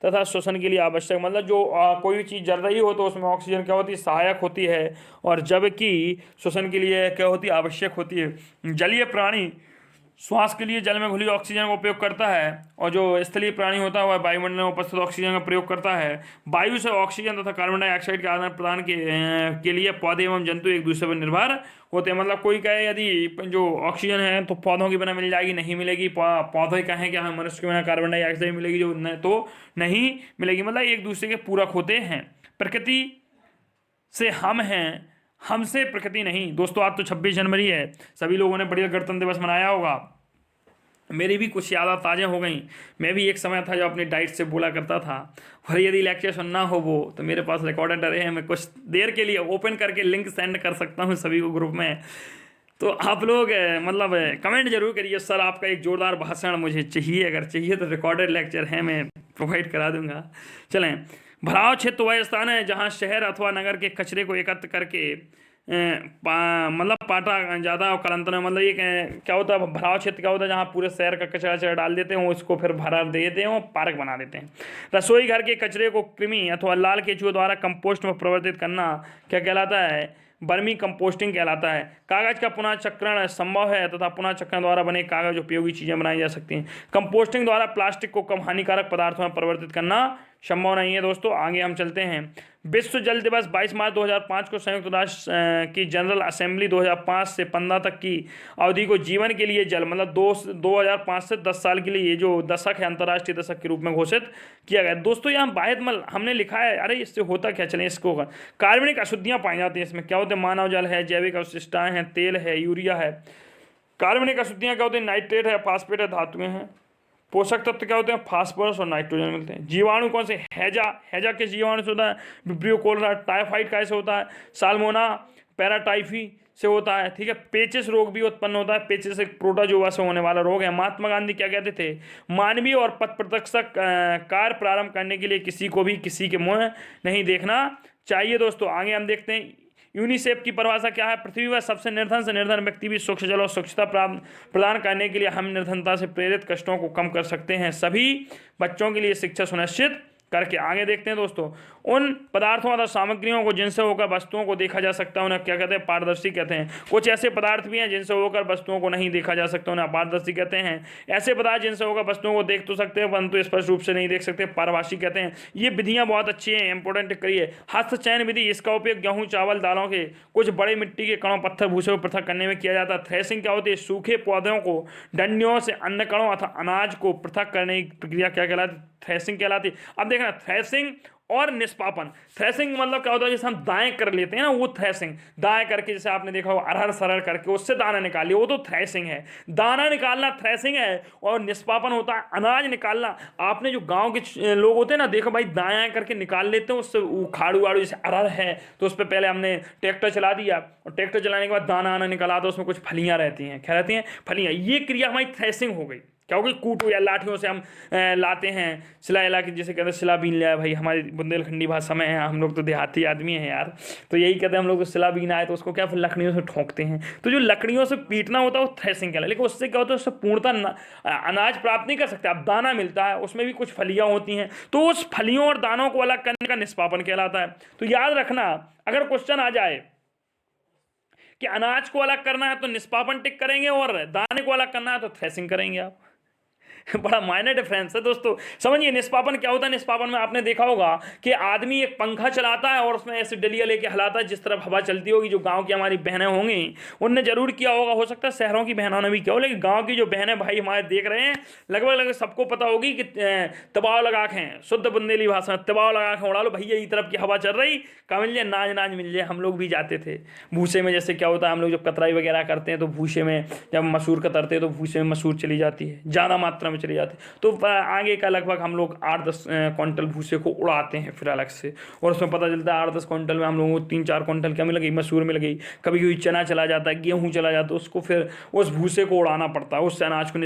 तथा श्वसन के लिए आवश्यक, मतलब जो कोई भी चीज़ जल रही हो तो उसमें ऑक्सीजन क्या होती है, सहायक होती है, और जबकि श्वसन के लिए क्या होती है, आवश्यक होती है। जलीय प्राणी श्वास के लिए जल में घुली ऑक्सीजन का उपयोग करता है, और जो स्थलीय प्राणी होता है वह वायुमंडल में उपस्थित ऑक्सीजन का प्रयोग करता है। वायु से ऑक्सीजन तथा कार्बन डाइऑक्साइड के आदान प्रदान के लिए पौधे एवं जंतु एक दूसरे पर निर्भर होते हैं। मतलब कोई कहे यदि जो ऑक्सीजन है तो पौधों के बिना मिल जाएगी, नहीं मिलेगी। पौधे कहें कि हमें मनुष्य के बिना कार्बन डाइऑक्साइड मिलेगी, जो तो नहीं मिलेगी। मतलब एक दूसरे के पूरक होते हैं। प्रकृति से हम हैं, हमसे प्रकृति नहीं। दोस्तों आज तो 26 जनवरी है, सभी लोगों ने बढ़िया गणतंत्र दिवस मनाया होगा। मेरी भी कुछ यादें ताज़ा हो गई। मैं भी एक समय था जो अपनी डाइट से बोला करता था, और यदि लेक्चर सुनना हो वो तो मेरे पास रिकॉर्डेड है, मैं कुछ देर के लिए ओपन करके लिंक सेंड कर सकता हूँ सभी को ग्रुप में। तो आप लोग मतलब कमेंट जरूर करिए, सर आपका एक जोरदार भाषण मुझे चाहिए। अगर चाहिए तो रिकॉर्डेड लेक्चर है, मैं प्रोवाइड करा दूंगा। चलें। भराव क्षेत्र वह स्थान है जहाँ शहर अथवा नगर के कचरे को एकत्र करके मतलब पाटा ज़्यादा और कलंतर में, मतलब ये क्या होता है भराव क्षेत्र क्या होता है, जहाँ पूरे शहर का कचरा डाल देते हैं, उसको फिर भरा देते हैं और पार्क बना देते हैं। रसोई घर के कचरे को कृमि अथवा लाल केंचुओं द्वारा कंपोस्ट में परिवर्तित करना क्या कहलाता है, वर्मी कंपोस्टिंग कहलाता है। कागज का पुनः चक्रण संभव है तथा पुनः चक्रण द्वारा बने कागज उपयोगी चीजें बनाई जा सकती हैं। कंपोस्टिंग द्वारा प्लास्टिक को कम हानिकारक पदार्थों में परिवर्तित करना संभव नहीं है। दोस्तों आगे हम चलते हैं। विश्व जल दिवस 22 मार्च 2005 को संयुक्त राष्ट्र की जनरल असेंबली 2005 से 15 तक की अवधि को जीवन के लिए जल मतलब 2005 से 10 साल के लिए ये जो दशक है अंतर्राष्ट्रीय दशक के रूप में घोषित किया गया। दोस्तों यहाँ बाह्यमल हमने लिखा है, अरे इससे होता क्या, चलें इसको। कार्बनिक अशुद्धियाँ पाई जाती हैं इसमें, क्या होते हैं, मानव जल है, जैविक अवशिष्टाएँ हैं, तेल है, यूरिया है। कार्बनिक अशुद्धियाँ क्या होती हैं, नाइट्रेट है, फास्फेट है, धातुएं हैं। पोषक तत्व क्या होते हैं, फास्फोरस और नाइट्रोजन मिलते हैं। जीवाणु कौन से, हैजा के जीवाणु से होता है, विब्रियो कोलेरा, टाइफाइड कैसे होता है, साल्मोना पैराटाइफी से होता है, ठीक है। पेचिस रोग भी उत्पन्न होता है, पेचिस एक प्रोटोजोआ से होने वाला रोग है। महात्मा गांधी क्या कहते थे, मानवीय और पथ प्रदर्शक कार्य प्रारंभ करने के लिए किसी को भी किसी के मुंह नहीं देखना चाहिए। दोस्तों आगे हम देखते हैं यूनिसेफ की परिभाषा क्या है। पृथ्वी पर सबसे निर्धन से निर्धन व्यक्ति भी स्वच्छ जल और स्वच्छता प्रदान करने के लिए हम निर्धनता से प्रेरित कष्टों को कम कर सकते हैं। सभी बच्चों के लिए शिक्षा सुनिश्चित करके। आगे देखते हैं दोस्तों, उन पदार्थों अथवा सामग्रियों को जिनसे होकर वस्तुओं को देखा जा सकता है उन्हें क्या कहते हैं, पारदर्शी कहते हैं। कुछ ऐसे पदार्थ भी हैं जिनसे होकर वस्तुओं को नहीं देखा जा सकता, उन्हें अपारदर्शी कहते हैं। ऐसे पदार्थ जिनसे होकर वस्तुओं को देख तो सकते हैं परंतु स्पष्ट रूप से नहीं देख सकते, पारभाषी कहते हैं। ये विधियां बहुत अच्छी हैं, इंपॉर्टेंट करिए। हस्तचयन विधि, इसका उपयोग गेहूं, चावल, दालों के कुछ बड़े मिट्टी के कणों, पत्थर, भूसे को पृथक करने में किया जाता है। थ्रेसिंग क्या होती है, सूखे पौधों को डंडियों से अन्न कणों अथवा अनाज को पृथक करने की प्रक्रिया क्या कहलाती है, थ्रेसिंग कहलाती है। अब देखना, थ्रेसिंग और निष्पापन। थ्रेसिंग मतलब क्या होता है, जैसे हम दाएं कर लेते हैं ना, वो थ्रेसिंग। दाएं करके जैसे आपने देखा होगा अरहर सरहर करके उससे दाना निकाल लिया, वो तो थ्रेसिंग है। दाना निकालना थ्रेसिंग है। और निष्पापन होता है अनाज निकालना। आपने जो गांव के लोग होते हैं ना, देखो भाई दाएं करके निकाल लेते हैं, उससे उखाड़ू वाड़ू जैसे अरहर है तो उस पर पहले हमने ट्रैक्टर चला दिया और ट्रैक्टर चलाने के बाद दाना आना निकाला तो उसमें कुछ फलियां रहती हैं, क्या रहती हैं, फलियां। ये क्रिया हमारी थ्रेसिंग हो गई। क्या होगी, कूटू या लाठियों से हम लाते हैं, सिला इला के, जैसे कहते हैं सिला बीन लिया भाई, हमारी बुंदेलखंडी भाषा में है, हम लोग तो देहाती आदमी हैं यार, तो यही कहते हैं हम लोग, तो सिला बीना है तो उसको क्या फिर लकड़ियों से ठोकते हैं। तो जो लकड़ियों से पीटना होता है वो थ्रेसिंग कहलाता है। लेकिन उससे क्या होता है, उससे पूर्णतः अनाज प्राप्त नहीं कर सकते आप। दाना मिलता है, उसमें भी कुछ फलियाँ होती हैं, तो उस फलियों और दानों को अलग करने का निष्पापन कहलाता है। तो याद रखना, अगर क्वेश्चन आ जाए कि अनाज को अलग करना है तो निष्पापन टिक करेंगे और दाने को अलग करना है तो थ्रेसिंग करेंगे आप। बड़ा माइनर डिफरेंस है दोस्तों, समझिए। निष्पापन क्या होता है, निष्पापन में आपने देखा होगा कि आदमी एक पंखा चलाता है और उसमें ऐसे डलिया लेके हिलाता है जिस तरफ हवा चलती होगी। जो गांव की हमारी बहनें होंगी उनने जरूर किया होगा, हो सकता है शहरों की बहनों ने भी किया हो, लेकिन गांव की जो बहनें भाई हमारे देख रहे हैं, लगभग सबको पता होगी कि दबाव लगा के, शुद्ध बुंदेली भाषा में दबाव लगा के उड़ा लो भैया, ये तरफ की हवा चल रही, का मिल जाए नाज नाज मिल जाए। हम लोग भी जाते थे भूसे में, जैसे क्या होता है हम लोग जब कतराई वगैरह करते हैं तो भूसे में, जब मसूर कतरते हैं तो भूसे में मसूर चली जाती है, ज़्यादा मात्रा में चली जाती है, तो आगे का लगभग हम लोग 8-10 क्विंटल भूसे को उड़ाते हैं फिर अलग से, और उसमें पता चलता है 8-10 क्विंटल में हम लोगों को 3-4 क्विंटल क्या मिल गई, मसूर मिल गई। कभी कभी चना चला जाता है, गेहूँ चला जाता है, उसको फिर उस भूसे को उड़ाना पड़ता है, उससे अनाज को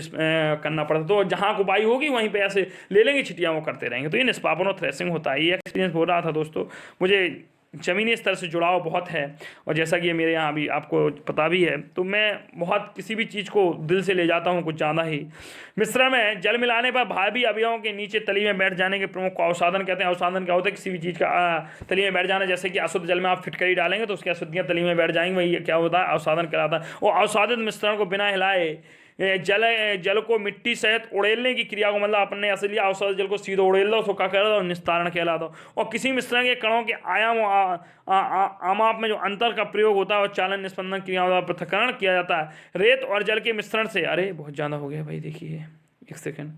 करना पड़ता है। तो जहाँ कुबाई होगी वहीं पर ऐसे ले लेंगे छिटियाँ, वो करते रहेंगे। तो ये निष्पापन और थ्रेसिंग होता है। ये एक्सपीरियंस हो रहा था दोस्तों मुझे, ज़मीनी स्तर से जुड़ाव बहुत है, और जैसा कि मेरे यहाँ भी आपको पता भी है, तो मैं बहुत किसी भी चीज़ को दिल से ले जाता हूँ, कुछ ज़्यादा ही। मिश्रण में जल मिलाने पर भावी अवयवों के नीचे तली में बैठ जाने के प्रमुख को अवसादन कहते हैं। अवसादन क्या होता है, किसी भी चीज़ का तली में बैठ जाना। जैसे कि अशुद्ध जल में आप फिटकरी डालेंगे तो उसकी अशुद्धियाँ तली में बैठ जाएंगी, वही क्या होता है, अवसादन कहलाता है। और अवसादित मिश्रण को बिना हिलाए जल को मिट्टी सहित उड़ेलने की क्रिया को, मतलब अपने असली अवसाद जल को सीधे उड़ेल दो, उसको क्या कहलाता है, निस्तारण कहलाता है। और किसी मिश्रण के कणों के आयाम आमाप में जो अंतर का प्रयोग होता है और चालन निस्पंदन क्रियाओं का पृथक्करण किया जाता है। रेत और जल के मिश्रण से, अरे बहुत ज़्यादा हो गया भाई, देखिए एक सेकेंड।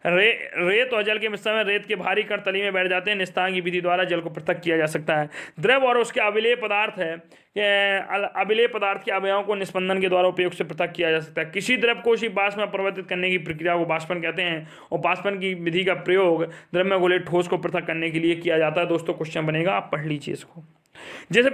रेत और जल के मिश्रण में रेत के भारी कण तली में बैठ जाते हैं। निस्तारण की विधि द्वारा जल को पृथक किया जा सकता है। द्रव और उसके अविलेय पदार्थ है, अविलेय पदार्थ के अवयवों को निस्पंदन के द्वारा उपयोग से पृथक किया जा सकता है। किसी द्रव को उसी वाष्प में परिवर्तित करने की प्रक्रिया को वाष्पन कहते हैं, और वाष्पन की विधि का प्रयोग द्रव में घुले ठोस को पृथक करने के लिए किया जाता है। दोस्तों क्वेश्चन बनेगा, आप पढ़ लीजिए इसको। जैसे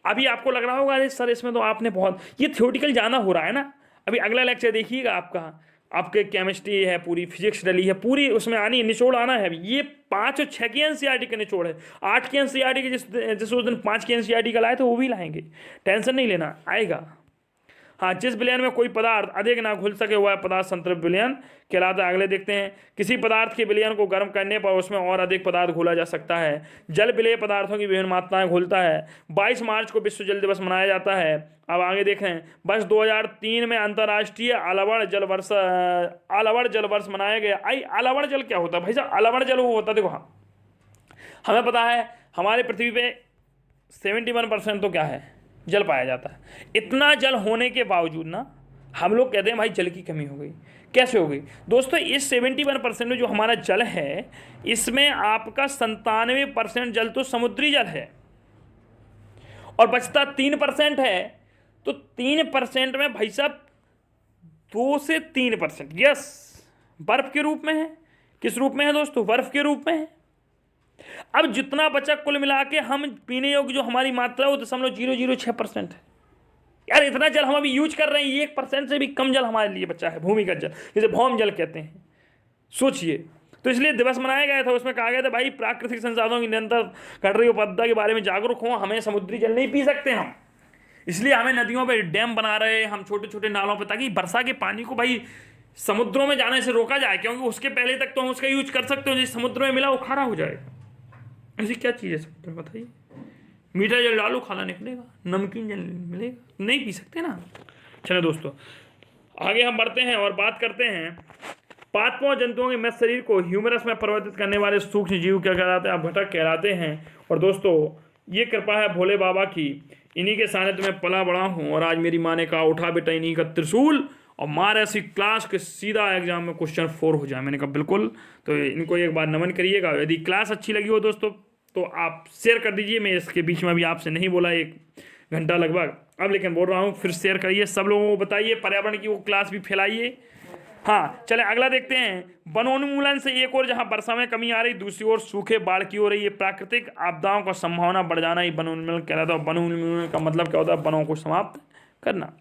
अभी आपको लग रहा होगा अरे सर इसमें तो आपने बहुत, ये थ्योरेटिकल ज़्यादा हो रहा है ना। अभी अगला लेक्चर देखिएगा, आपके केमिस्ट्री है, पूरी फिजिक्स डली है, पूरी उसमें आनी है, निचोड़ आना है। ये 5 और 6 की एनसीईआरटी का निचोड़ है। 8 की एनसीईआरटी के जिस उस दिन 5 की एनसीईआरटी का लाए थे वो भी लाएंगे, टेंशन नहीं लेना, आएगा। हाँ, जिस विलयन में कोई पदार्थ अधिक ना घुल सके वह पदार्थ संतृप्त विलयन कहलाता है। अगले देखते हैं, किसी पदार्थ के विलयन को गर्म करने पर उसमें और अधिक पदार्थ घोला जा सकता है। जल विलेय पदार्थों की विभिन्न मात्राएं घोलता है। 22 मार्च को विश्व जल दिवस मनाया जाता है। अब आगे देखें, वर्ष 2003 में अंतर्राष्ट्रीय आलवण जल वर्ष मनाया गया। आलवण जल क्या होता है भाई साहब? आलवण जल वो होता है, देखो हाँ, हमें पता है हमारे पृथ्वी पे 71% तो क्या है, जल पाया जाता है। इतना जल होने के बावजूद ना हम लोग कहते हैं भाई जल की कमी हो गई। कैसे हो गई दोस्तों? इस 71% में जो हमारा जल है, इसमें आपका 97% जल तो समुद्री जल है और बचता 3% है। तो 3% में भाई साहब 2 से 3% यस बर्फ के रूप में है। किस रूप में है दोस्तों? बर्फ के रूप में है। अब जितना बचा कुल मिला के हम पीने योग्य जो हमारी मात्रा है वो 0.006% है। यार इतना जल हम अभी यूज कर रहे हैं, 1% से भी कम जल हमारे लिए बचा है, भूमिगत जल, जिसे भौम जल कहते हैं। सोचिए, तो इसलिए दिवस मनाया गया था। उसमें कहा गया था भाई प्राकृतिक संसाधनों की निरंतर घट रही उपलब्धता के बारे में जागरूक हो। हमें समुद्री जल नहीं पी सकते हम, इसलिए हमें नदियों पे डैम बना रहे हैं हम, छोटे छोटे नालों पे, ताकि वर्षा के पानी को भाई समुद्रों में जाने से रोका जाए, क्योंकि उसके पहले तक तो हम उसका यूज कर सकते हो। जिस समुद्र में मिला वो खारा हो जाएगा। ऐसी क्या चीज़ है समुद्र में बताइए? मीठा जल डालो खाना निकलेगा, नमकीन जल मिलेगा, नहीं पी सकते ना। चलो दोस्तों आगे हम बढ़ते हैं और बात करते हैं पादपों जंतुओं के मृत शरीर को ह्यूमरस में परिवर्तित करने वाले सूक्ष्म जीव क्या कहलाते हैं? अपघटक कहलाते हैं। और दोस्तों ये कृपा है भोले बाबा की, इन्हीं के सानिध्य में पला बड़ा हूँ। और आज मेरी माँ ने कहा उठा बेटा इन्हीं का त्रिशूल और मार ऐसी क्लास के सीधा एग्जाम में क्वेश्चन 4 हो जाए। मैंने कहा बिल्कुल, तो इनको एक बार नमन करिएगा। यदि क्लास अच्छी लगी हो दोस्तों तो आप शेयर कर दीजिए। मैं इसके बीच में अभी आपसे नहीं बोला 1 घंटा लगभग, अब लेकिन बोल रहा हूँ, फिर शेयर करिए, सब लोगों को बताइए, पर्यावरण की वो क्लास भी फैलाइए। हाँ चलें अगला देखते हैं। वनोन्मूलन से एक और जहाँ वर्षा में कमी आ रही, दूसरी ओर सूखे बाढ़ की हो रही है। प्राकृतिक आपदाओं का संभावना बढ़ जाना ही वनोन्मूलन कहलाता है। वनोन्मूलन का मतलब क्या होता है? वनों को समाप्त करना।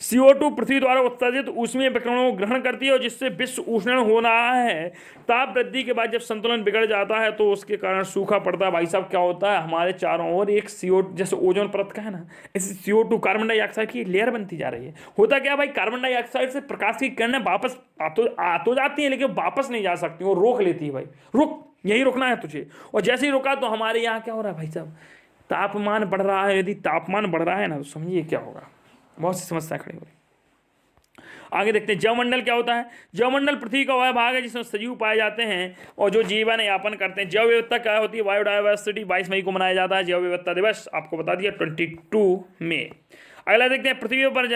CO2 पृथ्वी द्वारा उत्सर्जित ऊष्मीय विकिरणों को ग्रहण करती है और जिससे विश्व उष्णन हो रहा है। ताप वृद्धि के बाद जब संतुलन बिगड़ जाता है तो उसके कारण सूखा पड़ता है। भाई साहब क्या होता है, हमारे चारों ओर एक CO2 जैसे ओजोन परत का है ना, इस CO2 कार्बन डाइऑक्साइड की लेयर बनती जा रही है। होता क्या भाई, कार्बन डाइऑक्साइड से प्रकाश की किरणें वापस आ तो जाती हैं, लेकिन वापस नहीं जा सकती, वो रोक लेती है। भाई रुक, यही रुकना है तुझे। और जैसे ही रुका तो हमारे यहाँ क्या हो रहा है भाई साहब, तापमान बढ़ रहा है। यदि तापमान बढ़ रहा है ना तो समझिए क्या होगा, बहुत सी समस्या खड़ी हो रही। आगे देखते हैं जैवमंडल क्या होता है। जैवमंडल पृथ्वी का वह भाग है जिसमें सजीव पाए जाते हैं और जो जीवन यापन करते हैं। जैव विविधता क्या होती है? बायोडाइवर्सिटी 22 मई को मनाया जाता है जैव विविधता दिवस, आपको बता दिया 22 मई। अगला देखते हैं पृथ्वी पर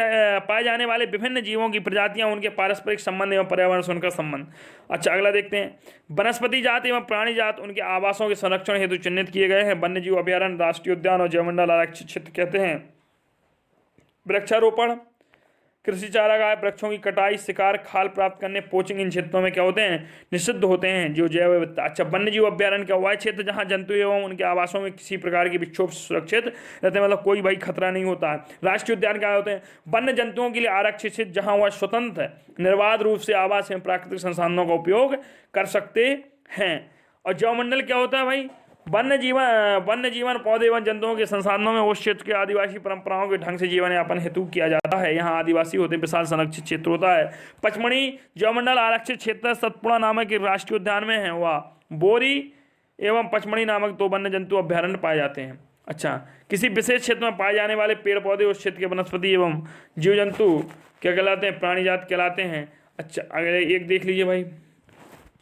पाए जाने वाले विभिन्न जीवों की प्रजातियां, उनके पारस्परिक संबंध एवं पर्यावरण से उनका संबंध। अच्छा अगला देखते हैं वनस्पति जात एवं प्राणी जात उनके आवासों के संरक्षण हेतु चिन्हित किए गए हैं। वन्य जीव अभ्यारण्य, राष्ट्रीय उद्यान और जैवमंडल आरक्षित क्षेत्र कहते हैं। वृक्षारोपण, कृषि चारागाह, वृक्षों की कटाई, शिकार, खाल प्राप्त करने, पोचिंग इन क्षेत्रों में क्या होते हैं? निषिद्ध होते हैं। जो जैव विविधता। अच्छा वन्य जीव अभ्यारण्य क्या हुआ है? क्षेत्र जहां जंतु एवं उनके आवासों में किसी प्रकार की विक्षोभ सुरक्षित रहते हैं, मतलब कोई भाई खतरा नहीं होता है। राष्ट्रीय उद्यान क्या होते हैं? वन्य जंतुओं के लिए आरक्षित क्षेत्र जहां वह स्वतंत्र निर्बाध रूप से आवास एवं प्राकृतिक संसाधनों का उपयोग कर सकते हैं। और जैवमंडल क्या होता है भाई? वन्य जीवन पौधे एवं जंतुओं के संसाधनों में उस क्षेत्र के आदिवासी परंपराओं के ढंग से जीवन यापन हेतु किया जाता है। यहाँ आदिवासी होते विशाल संरक्षित क्षेत्र होता है। पचमढ़ी जैवमंडल आरक्षित क्षेत्र सतपुड़ा नामक एक राष्ट्रीय उद्यान में है। वह बोरी एवं पचमढ़ी नामक 2 वन्य जंतु अभ्यारण्य पाए जाते हैं। अच्छा किसी विशेष क्षेत्र में पाए जाने वाले पेड़ पौधे उस क्षेत्र के वनस्पति एवं जीव जंतु क्या कहलाते हैं? प्राणी जात कहलाते हैं। अच्छा अगले एक देख लीजिए भाई,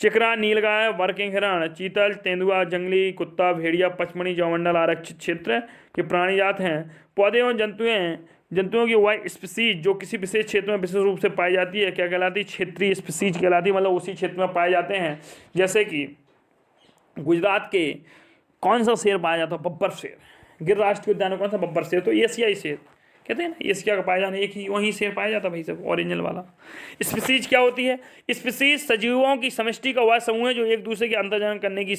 चिकरा, नीलगाय, वर्किंग हिरण, चीतल, तेंदुआ, जंगली कुत्ता, भेड़िया पचमढ़ी जैवमंडल आरक्षित क्षेत्र के प्राणी जात हैं। पौधे एवं जंतुओं की वह स्पीसीज जो किसी विशेष क्षेत्र में विशेष रूप से पाई जाती है क्या कहलाती है? क्षेत्रीय स्पीसीज कहलाती है, मतलब उसी क्षेत्र में पाए जाते हैं। जैसे कि गुजरात के कौन सा शेर पाया जाता है? बब्बर शेर। गिर राष्ट्रीय उद्यान में कौन सा? बब्बर शेर। तो एशियाई शेर कहते हैं ना, एशिया का पाया जाना, एक ही वहीं शेर पाया जाता भाई सब, ओरिजिनल वाला। स्पीसीज क्या होती है? स्पीसीज सजीवों की समष्टि का वह समूह है जो एक दूसरे के अंतर्जन करने की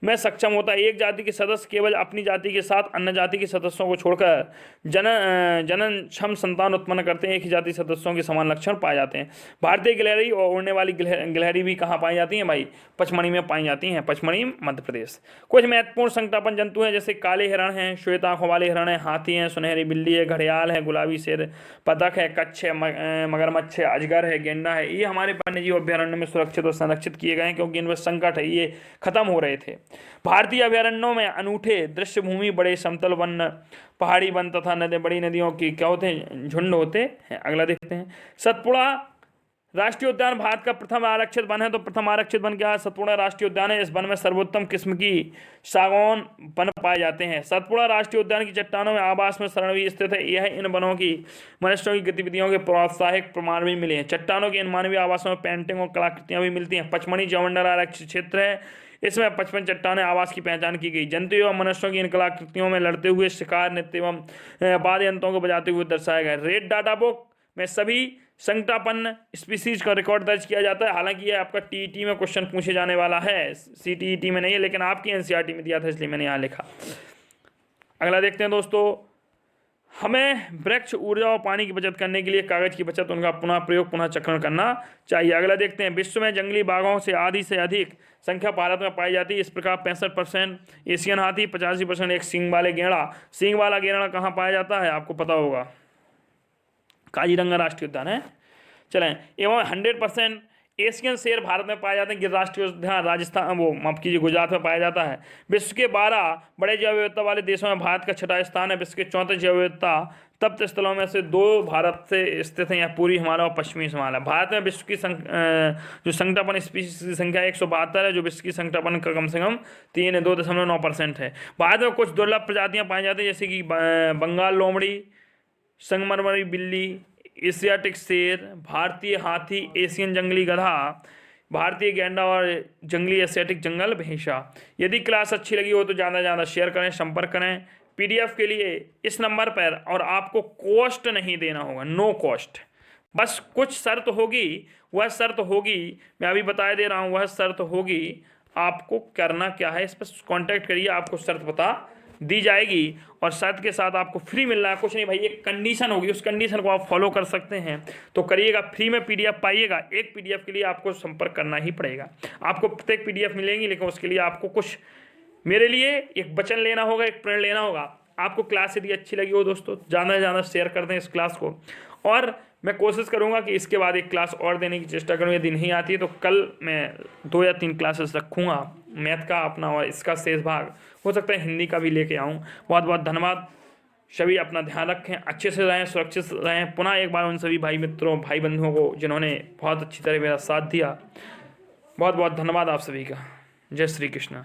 में सक्षम होता है। एक जाति के सदस्य केवल अपनी जाति के साथ अन्य जाति के सदस्यों को छोड़कर जननक्षम संतान उत्पन्न करते हैं। एक ही जाति सदस्यों के समान लक्षण पाए जाते हैं। भारतीय गिलहरी और उड़ने वाली गिलहरी भी कहाँ पाई जाती हैं भाई? पचमढ़ी में पाई जाती हैं, पचमढ़ी मध्य प्रदेश। कुछ महत्वपूर्ण संकटापन जंतु हैं जैसे काले हिरण हैं, श्वेत आंखों वाले हिरण हैं, हाथी हैं, सुनहरी बिल्ली है, घड़ियाल घड़ियाल है, गुलाबी शेर, बतख है, कच्छ है, मगरमच्छ है, अजगर है, गेंडा है, ये हमारे वन्यजीव अभ्यारण्य में सुरक्षित और संरक्षित किए गए हैं क्योंकि इनमें संकट है, ये खत्म हो रहे थे। भारतीय अभ्यारण्यों में अनूठे दृश्य भूमि, बड़े समतल वन, पहाड़ी वन तथा बड़ी नदियों की क्या होते हैं, झुंड होते हैं। अगला देखते हैं, सतपुड़ा राष्ट्रीय उद्यान भारत का प्रथम आरक्षित वन है। तो प्रथम आरक्षित वन क्या है? सतपुड़ा राष्ट्रीय उद्यान है। इस वन में सर्वोत्तम किस्म की सागौन वन पाए जाते हैं। सतपुड़ा राष्ट्रीय उद्यान की चट्टानों में आवास में शरण भी स्थित है। यह इन वनों की मनुष्यों की गतिविधियों के प्रोत्साहक प्रमाण भी मिले हैं। चट्टानों के इन मानवीय आवासों में पेंटिंग और कलाकृतियां भी मिलती हैं। पचमढ़ी जैवमंडल आरक्षित क्षेत्र है। इसमें 55 चट्टाने आवास की पहचान की गई। जंतु एवं मनुष्यों की इन कलाकृतियों में लड़ते हुए, शिकार, नृत्य एवं वाद्य यंत्रों को बजाते हुए दर्शाया गया। रेड डाटा बुक में सभी संकटापन्न स्पीसीज का रिकॉर्ड दर्ज किया जाता है। हालांकि ये आपका टीईटी में क्वेश्चन पूछे जाने वाला है, सीटीईटी में नहीं है, लेकिन आपकी एनसीईआरटी में दिया था इसलिए मैंने यहाँ लिखा। अगला देखते हैं दोस्तों, हमें वृक्ष, ऊर्जा और पानी की बचत करने के लिए कागज की बचत, उनका पुनः प्रयोग, पुनः चक्रण करना चाहिए। अगला देखते हैं, विश्व में जंगली बाघों से आधी से अधिक संख्या भारत में पाई जाती है। इस प्रकार 65% एशियन हाथी, 85% एक सींग वाले गेंडा। सींग वाला गेंडा कहाँ पाया जाता है आपको पता होगा, काजीरंगा राष्ट्रीय उद्यान है। चलें, एवं 100% एशियन शेर भारत में पाए जाते हैं। गिर राष्ट्रीय उद्यान राजस्थान, वो माफ कीजिए, गुजरात में पाया जाता है। विश्व के 12 बड़े जैव विविधता वाले देशों में भारत का 6वां स्थान है। विश्व के 34 जैव विविधता तप्त स्थलों में से 2 भारत से स्थित हैं, या पूर्वी हिमालय और पश्चिमी हिमालय। भारत में विश्व की जो संकटापन्न स्पीशीज की संख्या 172 है, जो विश्व की संकटापन्न का कम से कम 2.9% है। भारत में कुछ दुर्लभ प्रजातियां पाई जाती हैं, जैसे कि बंगाल लोमड़ी, संगमरमरी बिल्ली, एशियाटिक शेर, भारतीय हाथी, एशियन जंगली गधा, भारतीय गैंडा और जंगली एशियाटिक जंगल भैंसा। यदि क्लास अच्छी लगी हो तो ज़्यादा से ज़्यादा शेयर करें, संपर्क करें। पीडीएफ के लिए इस नंबर पर, और आपको कॉस्ट नहीं देना होगा, नो कॉस्ट, बस कुछ शर्त होगी। वह शर्त होगी, मैं अभी बता दे रहा हूँ, वह शर्त होगी। आपको करना क्या है, इस पर कॉन्टैक्ट करिए, आपको शर्त बता दी जाएगी और शर्त के साथ आपको फ्री मिल रहा है। कुछ नहीं भाई, एक कंडीशन होगी, उस कंडीशन को आप फॉलो कर सकते हैं तो करिएगा। फ्री में पीडीएफ पाइएगा। एक पीडीएफ के लिए आपको संपर्क करना ही पड़ेगा। आपको प्रत्येक पीडीएफ मिलेंगी, लेकिन उसके लिए आपको कुछ मेरे लिए एक वचन लेना होगा, एक प्रण लेना होगा। आपको क्लास यदि अच्छी लगी हो दोस्तों, ज़्यादा से ज़्यादा शेयर कर दें इस क्लास को, और मैं कोशिश करूंगा कि इसके बाद एक क्लास और देने की चेष्टा करूँ। यदि नहीं आती है तो कल मैं 2 या 3 क्लासेस रखूँगा, मैथ का अपना और इसका शेष भाग, हो सकता है हिंदी का भी लेके आऊँ। बहुत बहुत धन्यवाद। सभी अपना ध्यान रखें, अच्छे से रहें, सुरक्षित रहें। पुनः एक बार उन सभी भाई मित्रों, भाई बंधुओं को जिन्होंने बहुत अच्छी तरह मेरा साथ दिया, बहुत बहुत धन्यवाद आप सभी का। जय श्री कृष्ण।